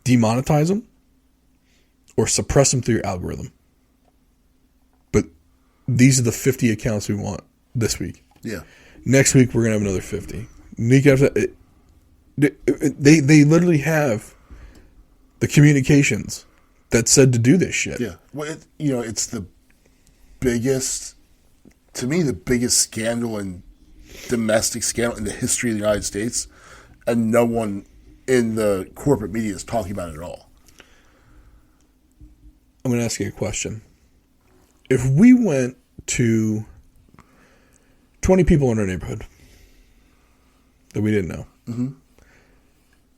demonetize them, or suppress them through your algorithm. But these are the 50 accounts we want this week. Yeah. Next week, we're going to have another 50. Week after that, they literally have the communications that said to do this shit. Yeah. Well, it's the biggest, to me, the biggest scandal and domestic scandal in the history of the United States, and no one in the corporate media is talking about it at all. I'm going to ask you a question. If we went to 20 people in our neighborhood that we didn't know,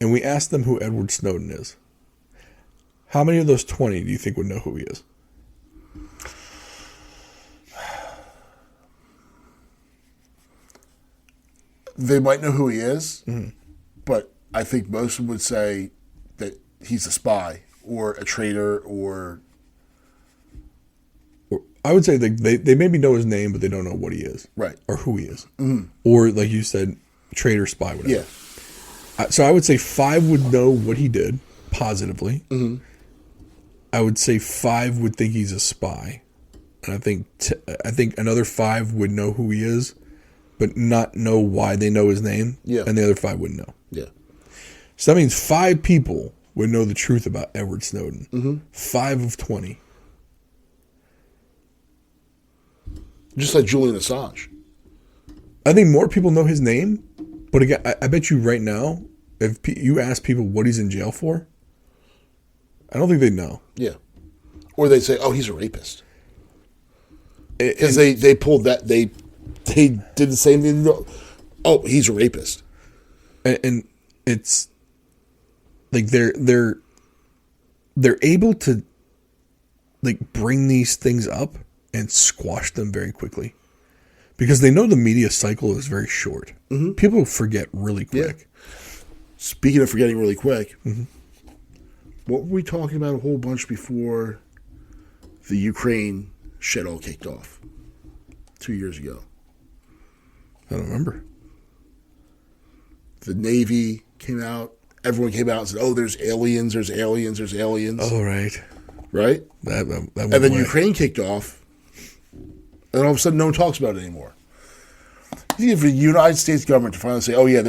and we asked them who Edward Snowden is, how many of those 20 do you think would know who he is? They might know who he is, but I think most of them would say that he's a spy or a traitor or... I would say they maybe know his name, but they don't know what he is. Right. Or who he is. Or, like you said, traitor, spy, whatever. Yeah. So I would say 5 would know what he did, positively. I would say 5 would think he's a spy. And I think another 5 would know who he is, but not know why they know his name. Yeah. And the other 5 wouldn't know. Yeah. So that means 5 people would know the truth about Edward Snowden. 5 of 20. Just like Julian Assange. I think more people know his name, but again, I bet you right now, if you ask people what he's in jail for, I don't think they know. Yeah. Or they say, oh, he's a rapist. Because they pulled that, they did the same thing. Oh, he's a rapist. And it's like they're able to like bring these things up and squash them very quickly because they know the media cycle is very short. People forget really quick. Yeah. Speaking of forgetting really quick, what were we talking about a whole bunch before the Ukraine shit all kicked off 2 years ago? I don't remember. The Navy came out. Everyone came out and said, oh, there's aliens. Oh, right. Right? That and then Ukraine kicked off. And all of a sudden, no one talks about it anymore. If the United States government to finally say, "Oh yeah,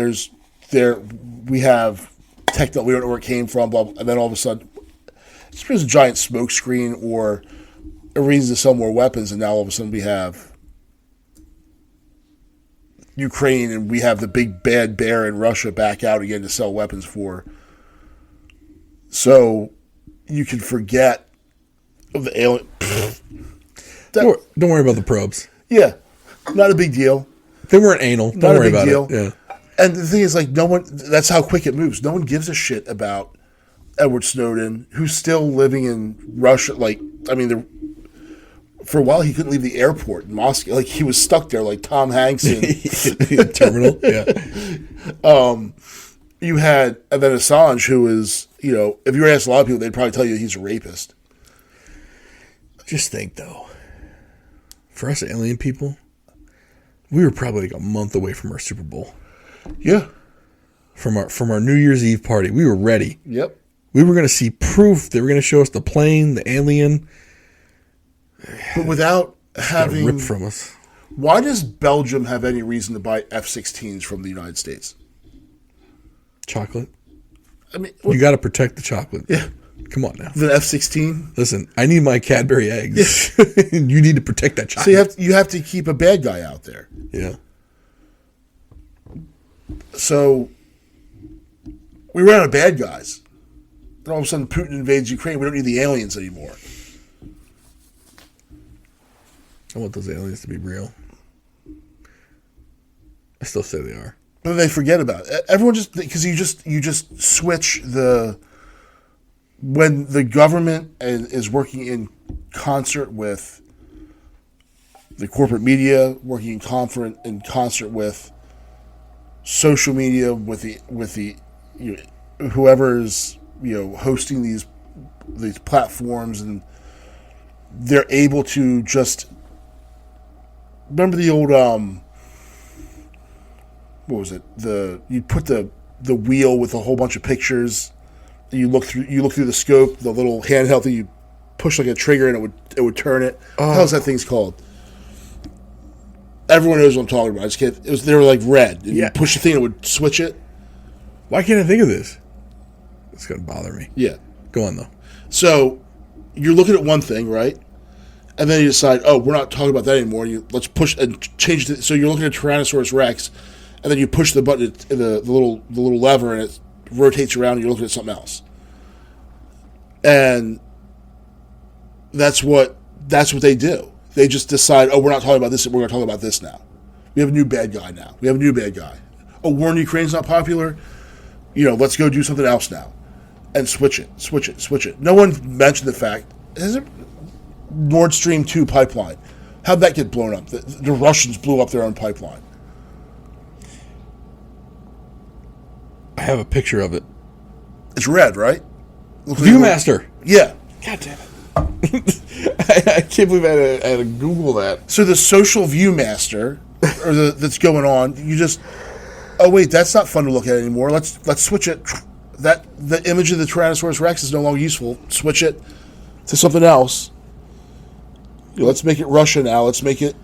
we have tech that we don't know where it came from," blah, blah, and then all of a sudden, it's just a giant smoke screen or a reason to sell more weapons, and now all of a sudden we have Ukraine and we have the big bad bear in Russia back out again to sell weapons for. So you can forget of the alien. Don't worry about the probes. Yeah, not a big deal. They weren't anal. Don't worry about it. Yeah. And the thing is, like, no one. That's how quick it moves. No one gives a shit about Edward Snowden, who's still living in Russia. Like, I mean, for a while he couldn't leave the airport in Moscow. Like, he was stuck there, like Tom Hanks in terminal. Yeah. You had and then Assange, who is, if you were to ask a lot of people, they'd probably tell you he's a rapist. Just think, though. For us alien people, we were probably like a month away from our Super Bowl. Yeah. From our New Year's Eve party. We were ready. Yep. We were going to see proof. They were going to show us the plane, the alien. But without having... ripped from us. Why does Belgium have any reason to buy F-16s from the United States? Chocolate. I mean... You got to protect the chocolate. Yeah. Come on now. The F-16? Listen, I need my Cadbury eggs. Yeah. You need to protect that chocolate. So you have to keep a bad guy out there. Yeah. So we ran out of bad guys. Then all of a sudden Putin invades Ukraine. We don't need the aliens anymore. I want those aliens to be real. I still say they are. But they forget about it. Everyone just... Because you just switch the... When the government is working in concert with the corporate media, working in concert with social media, with the whoever's hosting these platforms, and they're able to just remember the old what was it? You'd put the wheel with a whole bunch of pictures. You look through the scope, the little handheld thing. You push like a trigger and it would turn it. Oh. How's that thing's called? Everyone knows what I'm talking about. I just can't. They were like red. And you push the thing and it would switch it. Why can't I think of this? It's gonna bother me. Yeah. Go on though. So you're looking at one thing, right? And then you decide, oh, we're not talking about that anymore. Let's push and change it. So you're looking at Tyrannosaurus Rex, and then you push the button, the little lever, and it rotates around, and you're looking at something else. And that's what they do. They just decide, oh, we're not talking about this. We're going to talk about this now. We have a new bad guy now. We have a new bad guy. Oh, war in Ukraine's not popular. Let's go do something else now, and switch it. No one mentioned the fact. Nord Stream 2 pipeline. How'd that get blown up? The Russians blew up their own pipeline. I have a picture of it. It's red, right? Viewmaster. Yeah. God damn it. I can't believe I had to Google that. So the social Viewmaster, that's going on, you just, oh wait, that's not fun to look at anymore. Let's switch it. The image of the Tyrannosaurus Rex is no longer useful. Switch it to something else. Let's make it Russia now. Let's make it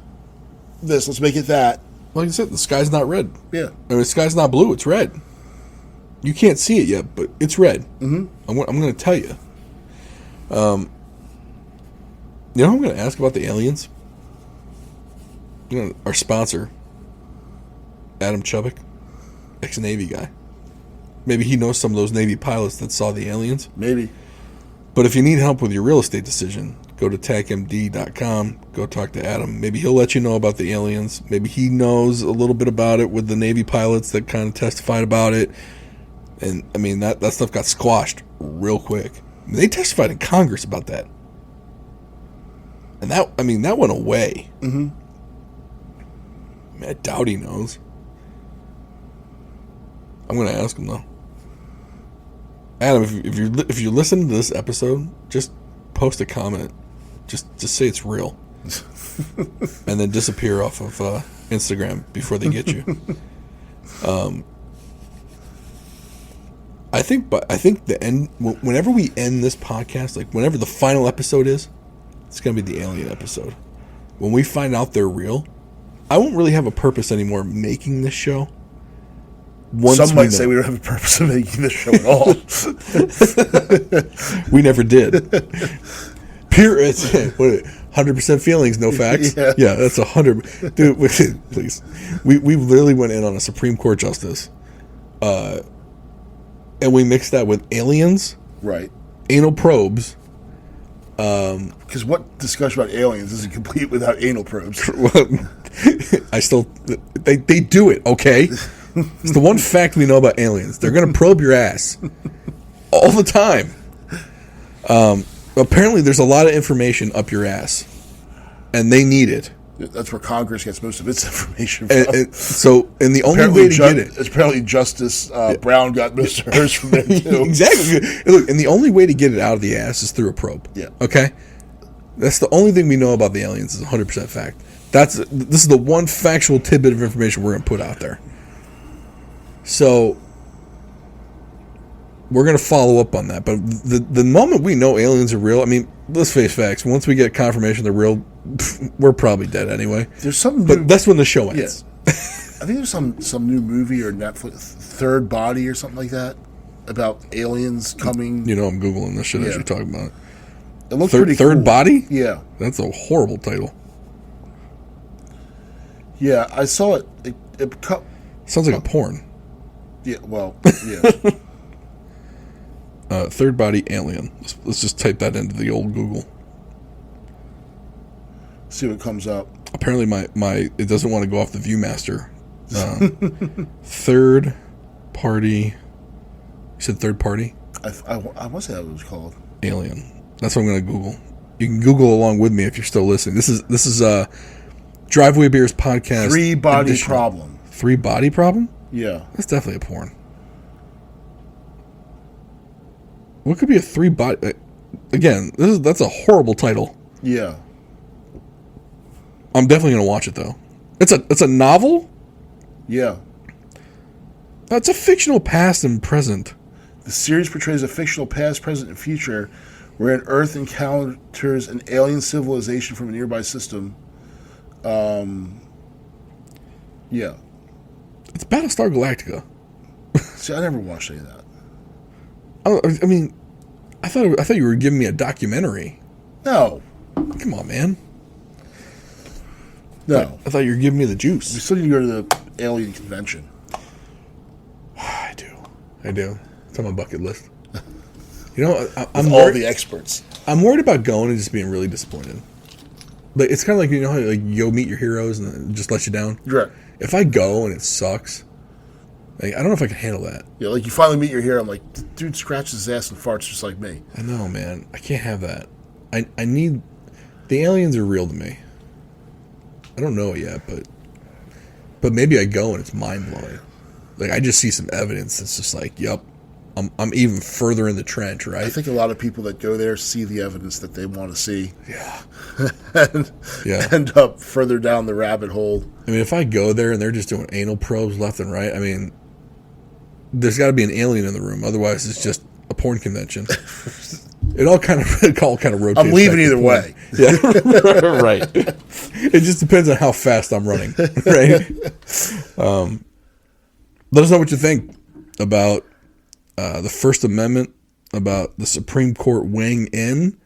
this. Let's make it that. Like I said, the sky's not red. Yeah. The sky's not blue. It's red. You can't see it yet, but it's red. Mm-hmm. I'm going to tell you. You know who I'm going to ask about the aliens? Our sponsor, Adam Chubbuck, ex-Navy guy. Maybe he knows some of those Navy pilots that saw the aliens. Maybe. But if you need help with your real estate decision, go to TACMD.com. Go talk to Adam. Maybe he'll let you know about the aliens. Maybe he knows a little bit about it with the Navy pilots that kind of testified about it. And, I mean, that stuff got squashed real quick. I mean, they testified in Congress about that. And that went away. Mm-hmm. I mean, I doubt he knows. I'm going to ask him, though. Adam, if you listen to this episode, just post a comment. Just say it's real. And then disappear off of Instagram before they get you. I think the end, whenever we end this podcast, like whenever the final episode is, it's going to be the alien episode. When we find out they're real, I won't really have a purpose anymore making this show. Some might say we don't have a purpose of making this show at all. We never did. Pure, it's 100% feelings, no facts. Yeah, that's 100. Dude, please. We literally went in on a Supreme Court justice, and we mixed that with aliens, right? Anal probes. Because what discussion about aliens isn't complete without anal probes? They do it, okay? It's the one fact we know about aliens. They're going to probe your ass all the time. Apparently, there's a lot of information up your ass, and they need it. That's where Congress gets most of its information from. And the only way to get it... Apparently, Justice Brown got most of hers from there, too. Exactly. Look, and the only way to get it out of the ass is through a probe. Yeah. Okay? That's the only thing we know about the aliens is 100% fact. This is the one factual tidbit of information we're going to put out there. So, we're going to follow up on that. But the moment we know aliens are real, I mean, let's face facts. Once we get confirmation they're real, we're probably dead anyway. There's some but that's when the show ends. Yeah. I think there's some new movie or Netflix, Third Body or something like that, about aliens coming. You know I'm Googling this shit as you're talking about it. It looks pretty cool. Third Body? Yeah. That's a horrible title. Yeah, I saw it. Sounds like a porn. Yeah, well, yeah. Third Body Alien. Let's just type that into the old Google. See what comes up. Apparently, my it doesn't want to go off the Viewmaster. Third Party. You said Third Party? I want to say that was called Alien. That's what I'm going to Google. You can Google along with me if you're still listening. This is Driveway Beers podcast. 3-body edition. Problem. 3-body problem? Yeah. That's definitely a porn. What could be a 3-body? Again, that's a horrible title. Yeah. I'm definitely going to watch it though. It's a novel? Yeah. That's a fictional past and present. The series portrays a fictional past, present, and future wherein Earth encounters an alien civilization from a nearby system. Yeah. It's Battlestar Galactica. See, I never watched any of that. I mean, I thought you were giving me a documentary. No. Come on, man. No. I thought you were giving me the We juice. still need to go to the alien convention. I do. It's on my bucket list. You know, I'm With all the experts. I'm worried about going and just being really disappointed. Like, it's kind of like, you know how like you go meet your heroes and it just let you down? Right. If I go and it sucks, like, I don't know if I can handle that. Yeah, like you finally meet your hero. I'm like, dude scratches his ass and farts just like me. I know, man. I can't have that. I need... The aliens are real to me. I don't know it yet, but maybe I go and it's mind-blowing. Like, I just see some evidence that's just like, yep, I'm even further in the trench, right? I think a lot of people that go there see the evidence that they want to see. Yeah. And Yeah. end up further down the rabbit hole. I mean, if I go there and they're just doing anal probes left and right, I mean, there's got to be an alien in the room. Otherwise, it's just a porn convention. It all kind of rotates. I'm leaving back to either porn. way. Yeah, right. It just depends on how fast I'm running, right? Let us know what you think about the First Amendment, about the Supreme Court weighing in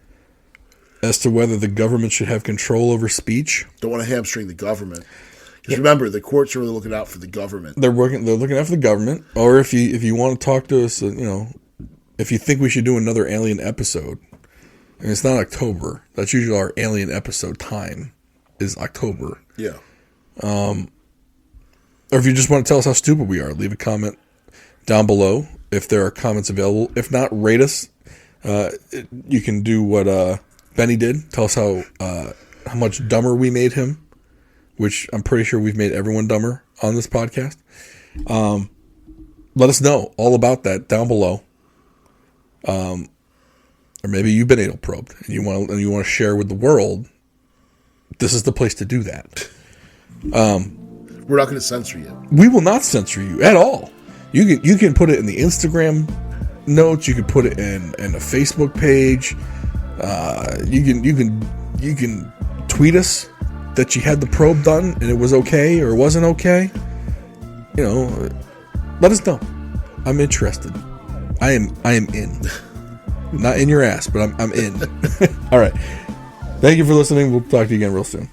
as to whether the government should have control over speech. Don't want to hamstring the government. Because remember, the courts are really looking out for the government. They're looking out for the government. Or if you want to talk to us, you know, if you think we should do another alien episode, and it's not October. That's usually our alien episode time is October. Yeah. Or if you just want to tell us how stupid we are, leave a comment down below if there are comments available. If not, rate us. You can do what Benny did. Tell us how much dumber we made him, which I'm pretty sure we've made everyone dumber on this podcast. Let us know all about that down below. Or maybe you've been anal probed and you want to share with the world. This is the place to do that. We're not going to censor you. We will not censor you at all. You can put it in the Instagram notes. You can put it in a Facebook page. You can tweet us that you had the probe done and it was okay or wasn't okay. You know, let us know. I'm interested. I am in. Not in your ass, but I'm in. All right. Thank you for listening. We'll talk to you again real soon.